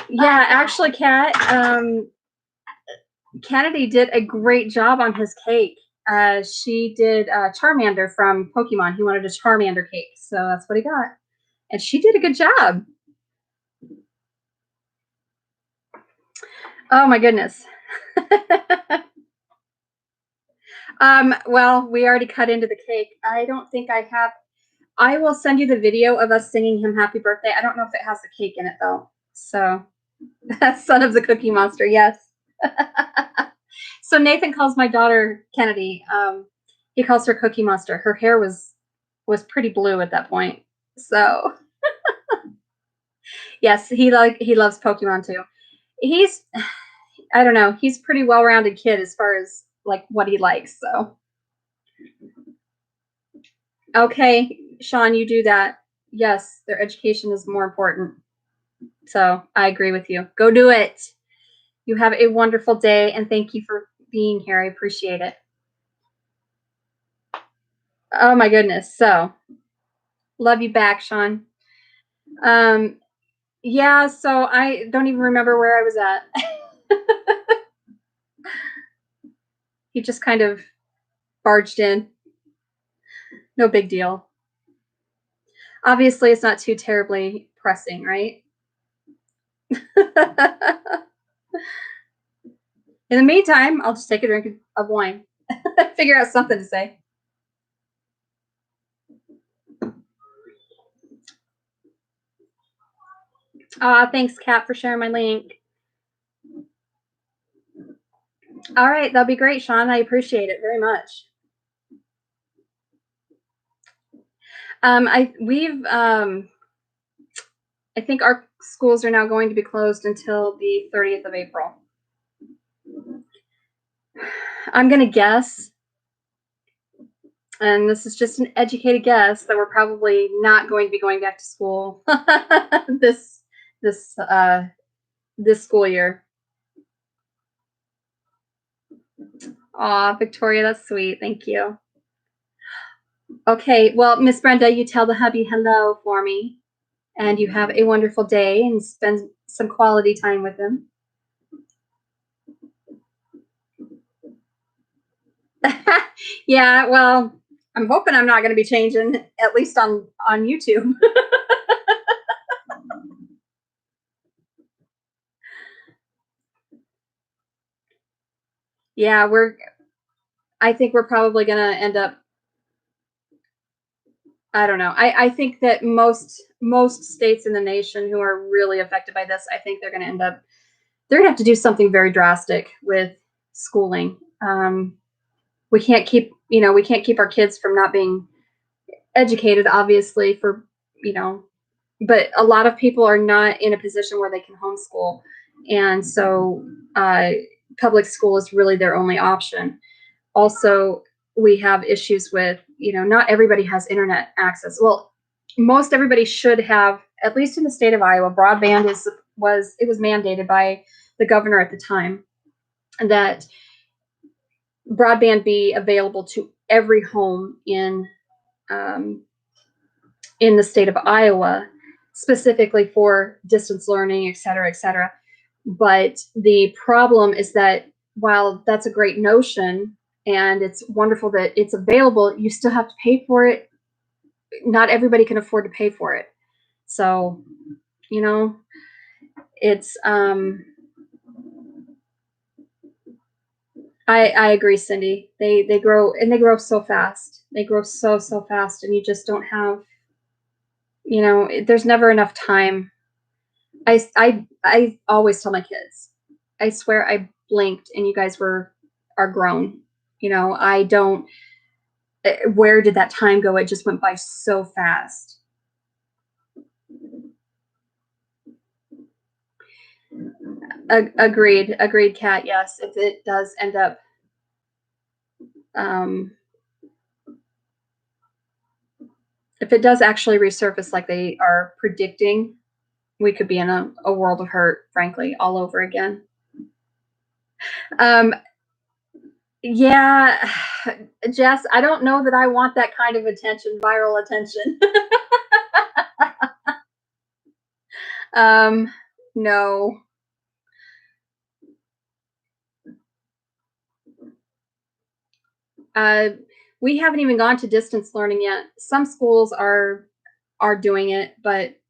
Speaker 2: Yeah, actually, Kat, Kennedy did a great job on his cake. She did Charmander from Pokemon. He wanted a Charmander cake, so that's what he got. And she did a good job. Oh my goodness. Well, we already cut into the cake. I don't think I have. I will send you the video of us singing him happy birthday. I don't know if it has the cake in it though. So that's Son of the Cookie Monster. Yes. So Nathan calls my daughter Kennedy. He calls her Cookie Monster. Her hair was pretty blue at that point. So yes, he loves Pokemon too. I don't know. He's a pretty well-rounded kid as far as like what he likes. So, okay, Sean, you do that. Yes, their education is more important. So I agree with you. Go do it. You have a wonderful day, and thank you for being here. I appreciate it. Oh my goodness. So love you back, Sean. Yeah, so I don't even remember where I was at. He just kind of barged in. No big deal. Obviously, it's not too terribly pressing, right? In the meantime, I'll just take a drink of wine. Figure out something to say. Thanks, Kat, for sharing my link. All right, that'll be great, Sean. I appreciate it very much. I think our schools are now going to be closed until the 30th of April. I'm going to guess, and this is just an educated guess, that we're probably not going to be going back to school this school year. Aw, Victoria, that's sweet. Thank you. Okay, well, Miss Brenda, you tell the hubby hello for me, and you have a wonderful day and spend some quality time with him. Yeah, well, I'm hoping I'm not going to be changing, at least on YouTube. Yeah, I think we're probably going to end up, I don't know. I think that most states in the nation who are really affected by this, I think they're going to have to do something very drastic with schooling. We can't keep our kids from not being educated, obviously, but a lot of people are not in a position where they can homeschool. And so public school is really their only option. Also, we have issues with, not everybody has internet access. Well, most everybody should have, at least in the state of Iowa, broadband was mandated by the governor at the time that broadband be available to every home in the state of Iowa, specifically for distance learning, et cetera, et cetera. But the problem is that while that's a great notion and it's wonderful that it's available, you still have to pay for it. Not everybody can afford to pay for it. So, it's I agree, Cindy. They grow so fast. They grow so fast, and you just don't have, there's never enough time. I always tell my kids, I swear I blinked and you guys are grown. I don't. Where did that time go? It just went by so fast. Agreed, Kat. Yes, if it does end up, if it does actually resurface like they are predicting, we could be in a world of hurt, frankly, all over again. Yeah, Jess, I don't know that I want that kind of attention, viral attention. No. We haven't even gone to distance learning yet. Some schools are doing it, but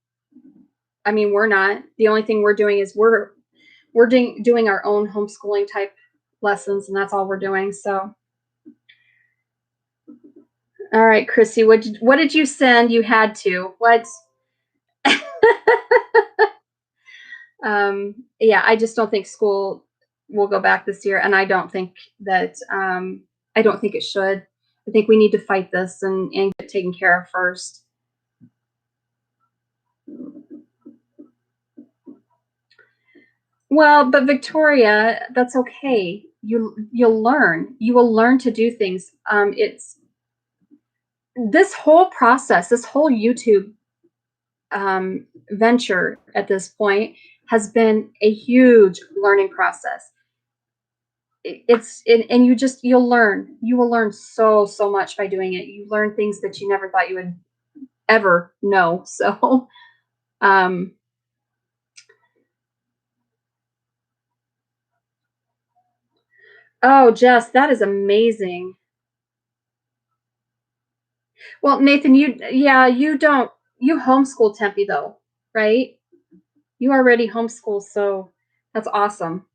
Speaker 2: I mean, we're not. The only thing we're doing is we're doing our own homeschooling type lessons, and that's all we're doing. So, all right, Chrissy, what did you send? You had to. What? Yeah, I just don't think school will go back this year, and I don't think that I don't think it should. I think we need to fight this and get it taken care of first. Well, but Victoria, that's okay. You'll learn. You will learn to do things. It's this whole process, this whole YouTube venture at this point has been a huge learning process. And you'll learn. You will learn so much by doing it. You learn things that you never thought you would ever know. So, oh, Jess, that is amazing. Well, Nathan, you homeschool Tempe though, right? You already homeschool, so that's awesome.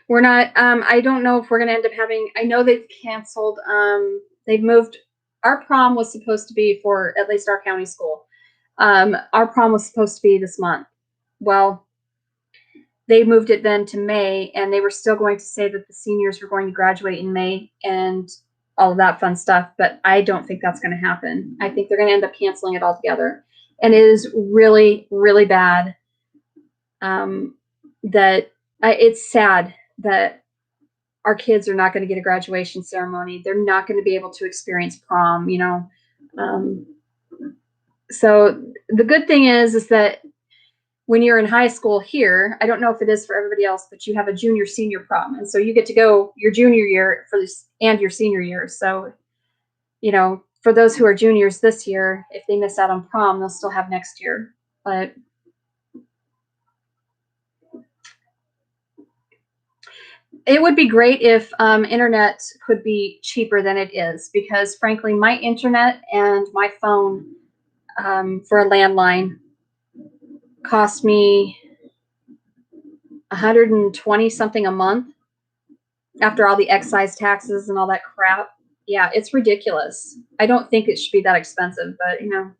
Speaker 2: We're not, I don't know if we're going to end up having, I know they've canceled, they've moved, our prom was supposed to be for at least our county school. Our prom was supposed to be this month. Well, they moved it then to May, and they were still going to say that the seniors were going to graduate in May and all of that fun stuff, but I don't think that's going to happen. I think they're going to end up canceling it altogether. And it is really, really bad that it's sad that our kids are not going to get a graduation ceremony. They're not going to be able to experience prom, you know. So the good thing is that when you're in high school here, I don't know if it is for everybody else, but you have a junior senior prom. And so you get to go your junior year for this and your senior year. So, you know, for those who are juniors this year, if they miss out on prom, they'll still have next year. But it would be great if internet could be cheaper than it is, because frankly, my internet and my phone for a landline cost me $120 something a month after all the excise taxes and all that crap. Yeah, it's ridiculous. I don't think it should be that expensive, but you know,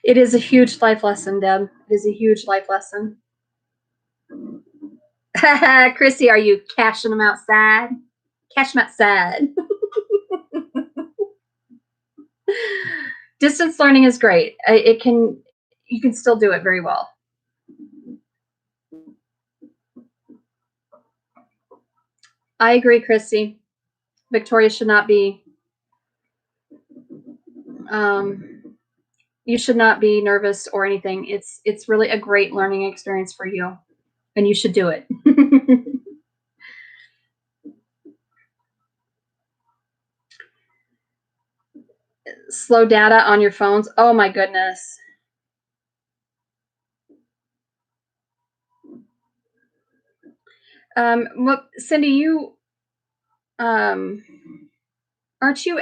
Speaker 2: it is a huge life lesson, Deb. It is a huge life lesson. Chrissy, are you cashing them outside? Cash them outside. Distance learning is great. You can still do it very well. I agree, Christy. Victoria should not be. You should not be nervous or anything. It's really a great learning experience for you, and you should do it. Slow data on your phones. Oh my goodness. Well, Cindy, you aren't you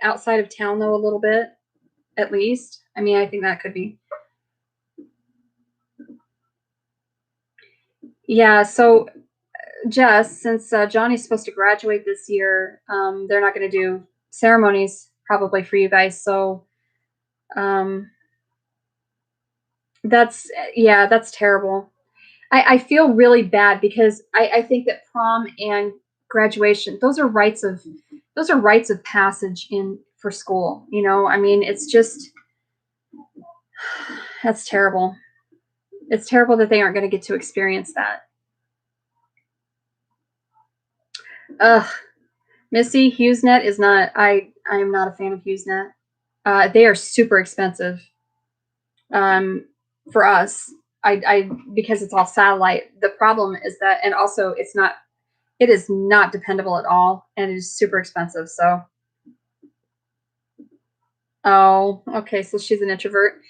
Speaker 2: outside of town though a little bit, at least? I mean, I think that could be. Yeah. So, Jess, since Johnny's supposed to graduate this year, they're not going to do ceremonies probably for you guys. So, that's terrible. I feel really bad because I think that prom and graduation, those are rites of passage for school. You know, I mean, it's just, that's terrible. It's terrible that they aren't going to get to experience that. Ugh, Missy, HughesNet is not. I am not a fan of HughesNet. They are super expensive. For us, because it's all satellite. The problem is that, and also it is not dependable at all, and it is super expensive. So, oh, okay. So she's an introvert.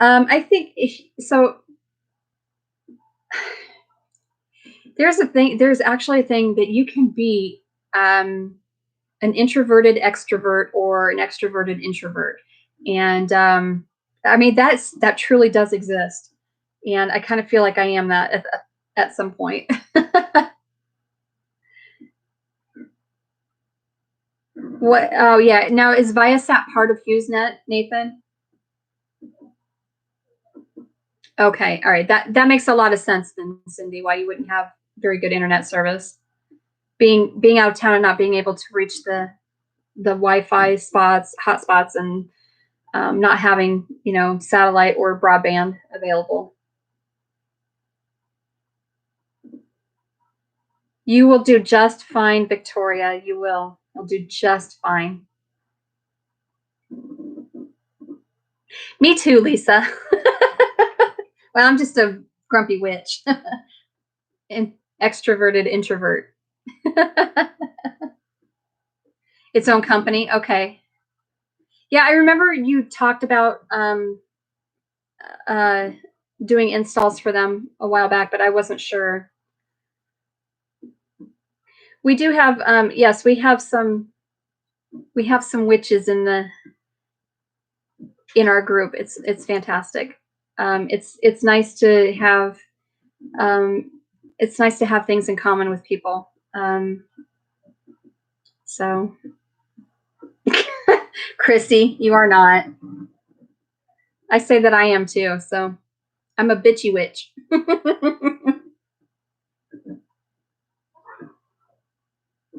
Speaker 2: I think so. There's actually a thing that you can be an introverted extrovert or an extroverted introvert. And I mean, that truly does exist. And I kind of feel like I am that at some point. What? Oh, yeah. Now, is Viasat part of HughesNet, Nathan? Okay. All right. That makes a lot of sense then, Cindy, why you wouldn't have very good internet service. Being out of town and not being able to reach the the Wi-Fi spots, hotspots, and not having, you know, satellite or broadband available. You will do just fine, Victoria. You will. You'll do just fine. Me too, Lisa. Well, I'm just a grumpy witch. An extroverted introvert. Its own company. Okay. Yeah, I remember you talked about doing installs for them a while back, but I wasn't sure. We do have, yes, we have some witches in our group. It's fantastic. It's nice to have things in common with people. So, Chrissy, you are not. I say that I am too. So, I'm a bitchy witch.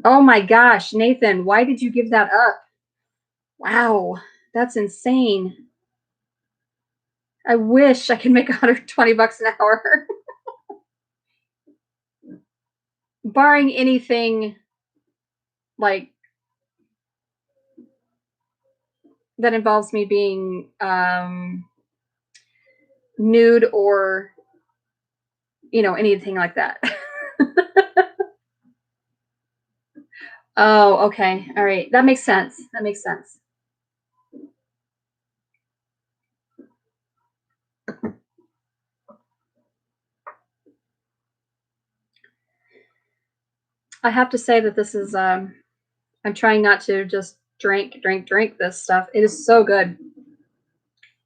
Speaker 2: Oh my gosh, Nathan, why did you give that up? Wow, that's insane. I wish I could make $120 an hour. Barring anything like that involves me being nude or, you know, anything like that. Oh, okay. All right. That makes sense. That makes sense. I have to say that this is, I'm trying not to just drink this stuff. It is so good.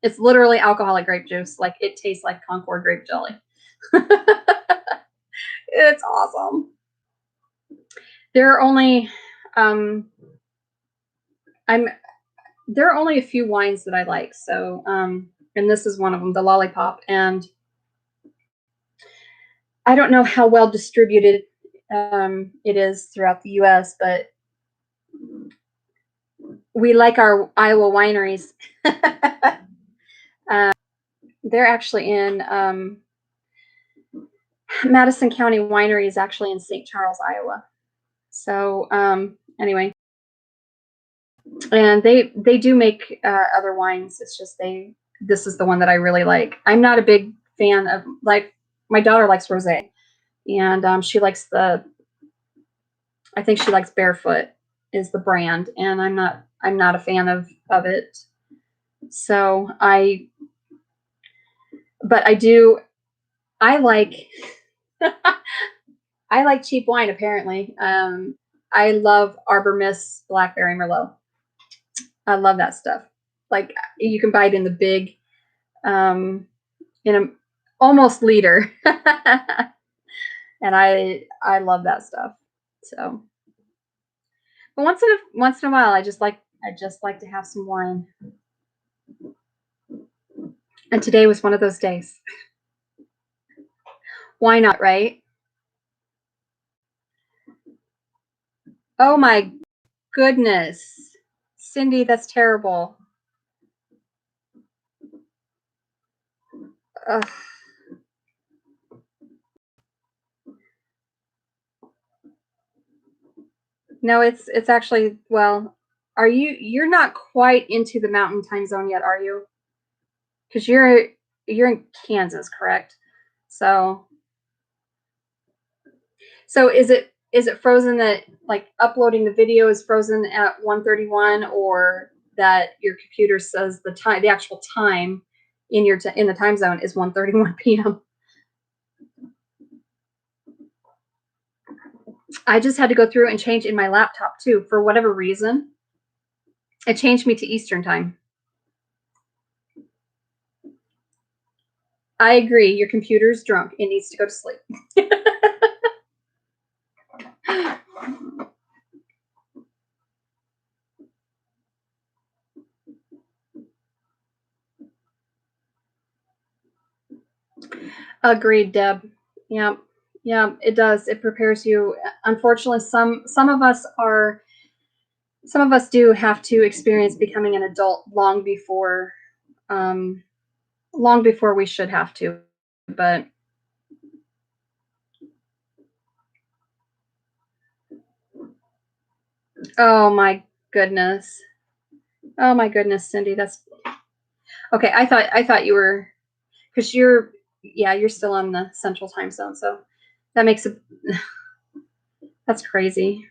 Speaker 2: It's literally alcoholic grape juice. Like, it tastes like Concord grape jelly. It's awesome. There are only, there are only a few wines that I like. So, and this is one of them, the Lollipop. And I don't know how well distributed it is throughout the U.S., but we like our Iowa wineries. They're actually in Madison County Winery is actually in St. Charles, Iowa. So anyway, and they do make other wines. It's just this is the one that I really like. I'm not a big fan of, like, my daughter likes rosé, and she likes I think she likes Barefoot is the brand, and I'm not a fan of it. So but I like I like cheap wine, apparently. I love Arbor Mist Blackberry Merlot. I love that stuff. Like, you can buy it in the big, in a almost liter. And I love that stuff. So, but once in a while, I just like to have some wine. And today was one of those days. Why not, right? Oh my goodness. Cindy, that's terrible. Ugh. No, it's actually, well, you're not quite into the mountain time zone yet, are you? Because you're in Kansas, correct? So is it frozen that, like, uploading the video is frozen at 1:31, or that your computer says the actual time in in the time zone is 1:31 p.m.? I just had to go through and change in my laptop too, for whatever reason. It changed me to Eastern time. I agree. Your computer's drunk. It needs to go to sleep. Agreed, Deb. Yeah. Yeah, it does. It prepares you. Unfortunately, some of us are some of us do have to experience becoming an adult long before we should have to, but oh my goodness, Cindy, that's okay. I thought you were, because you're still on the Central Time Zone, so that makes it that's crazy.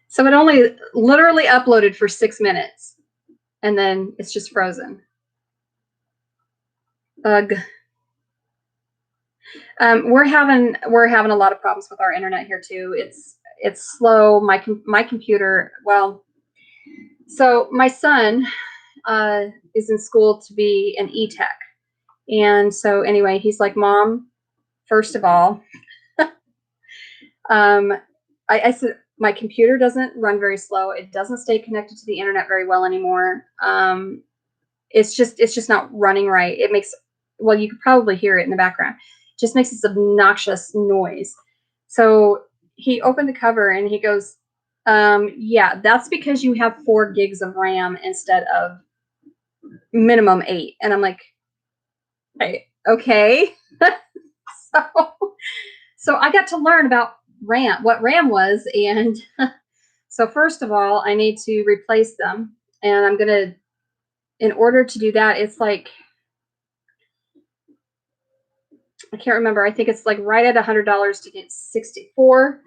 Speaker 2: So it only literally uploaded for 6 minutes, and then it's just frozen. Ugh. We're having a lot of problems with our internet here too. It's slow. My computer. Well, so my son is in school to be an e-tech, and so anyway, he's like, Mom, first of all, I said my computer doesn't run very slow. It doesn't stay connected to the internet very well anymore. It's just not running right. It makes, well, you could probably hear it in the background. It just makes this obnoxious noise. So he opened the cover and he goes, yeah, that's because you have 4 gigs of RAM instead of minimum 8. And I'm like, hey, okay. So I got to learn about RAM, what RAM was. And so first of all, I need to replace them. And I'm going to, in order to do that, it's like, I can't remember. I think it's like right at $100 to get 64.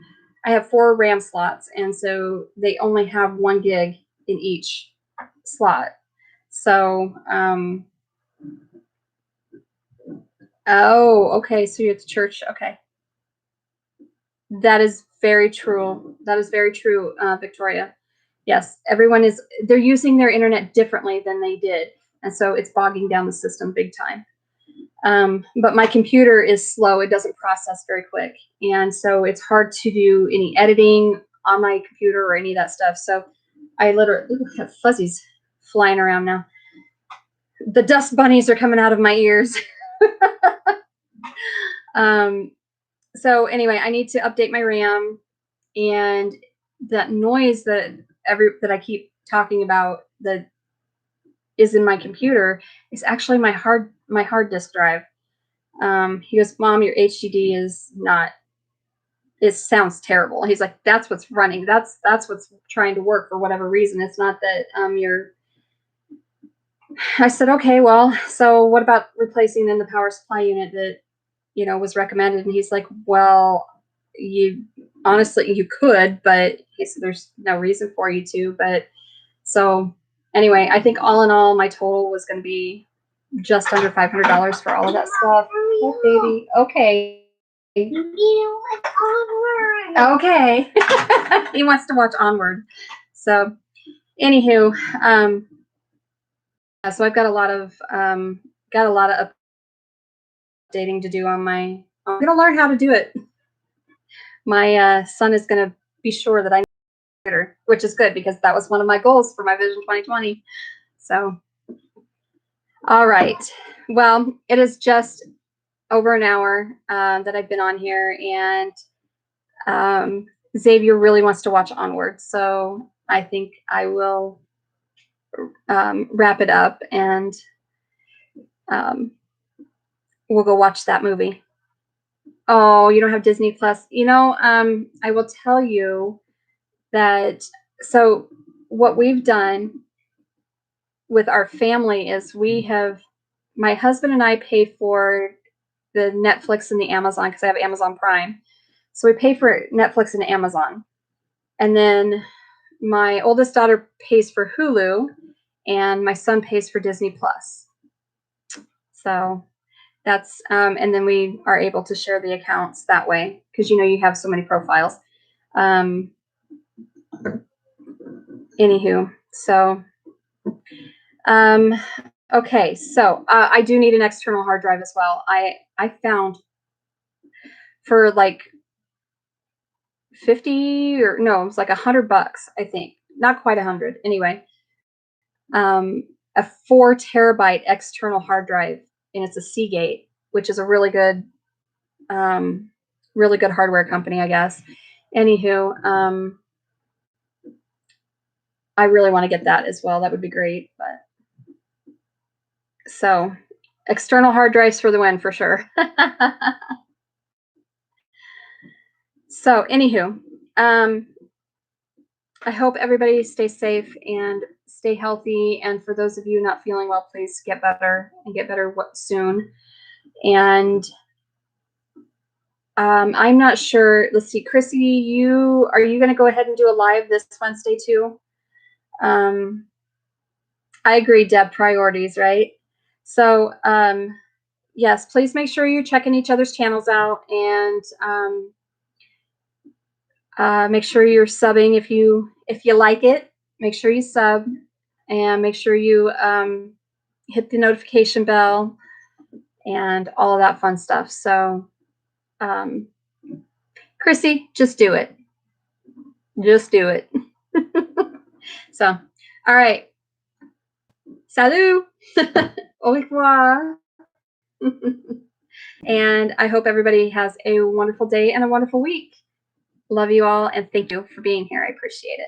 Speaker 2: I have 4 RAM slots, and so they only have 1 gig in each slot. So, oh, okay. So you're at the church. Okay. That is very true. That is very true, Victoria. Yes, they're using their internet differently than they did. And so it's bogging down the system big time. But my computer is slow. It doesn't process very quick. And so it's hard to do any editing on my computer or any of that stuff. So I literally have fuzzies flying around now. The dust bunnies are coming out of my ears. So anyway, I need to update my RAM, and that noise that I keep talking about that is in my computer is actually my hard disk drive. He goes, Mom, your HDD is not, it sounds terrible. He's like, that's what's running. That's what's trying to work for whatever reason. It's not that I said, okay, well, so what about replacing then the power supply unit that, was recommended? And he's like, well, honestly, you could, but he said, there's no reason for you to. But so anyway, I think all in all, my total was going to be just under $500 for all of that stuff. Oh, baby. Okay. Okay. He wants to watch Onward. So, anywho, so I've got a lot of updating to do on my. I'm gonna learn how to do it. My son is gonna be sure that I know, which is good because that was one of my goals for my Vision 2020. So, all right. Well, it is just over an hour that I've been on here, and Xavier really wants to watch Onward, so I think I will wrap it up, and we'll go watch that movie. Oh, you don't have Disney Plus? I will tell you that. So what we've done with our family is my husband and I pay for the Netflix and the Amazon because I have Amazon Prime. So we pay for Netflix and Amazon. And then my oldest daughter pays for Hulu, and my son pays for Disney Plus. So that's, and then we are able to share the accounts that way because you have so many profiles. Anywho, so, okay, so I do need an external hard drive as well. I found for like 50 or no, it was like $100, I think, not quite 100. Anyway, a 4 terabyte external hard drive, and it's a Seagate, which is a really good hardware company, I guess. Anywho, I really want to get that as well. That would be great. But so external hard drives for the win for sure. So anywho, I hope everybody stays safe and stay healthy. And for those of you not feeling well, please get better and get better soon. And I'm not sure. Let's see, Chrissy, are you going to go ahead and do a live this Wednesday too? I agree, Deb. Priorities, right? So yes, please make sure you're checking each other's channels out and make sure you're subbing if you like it. Make sure you sub and make sure you hit the notification bell and all of that fun stuff. So Chrissy, just do it. Just do it. So, all right. Salut. Au revoir. And I hope everybody has a wonderful day and a wonderful week. Love you all and thank you for being here. I appreciate it.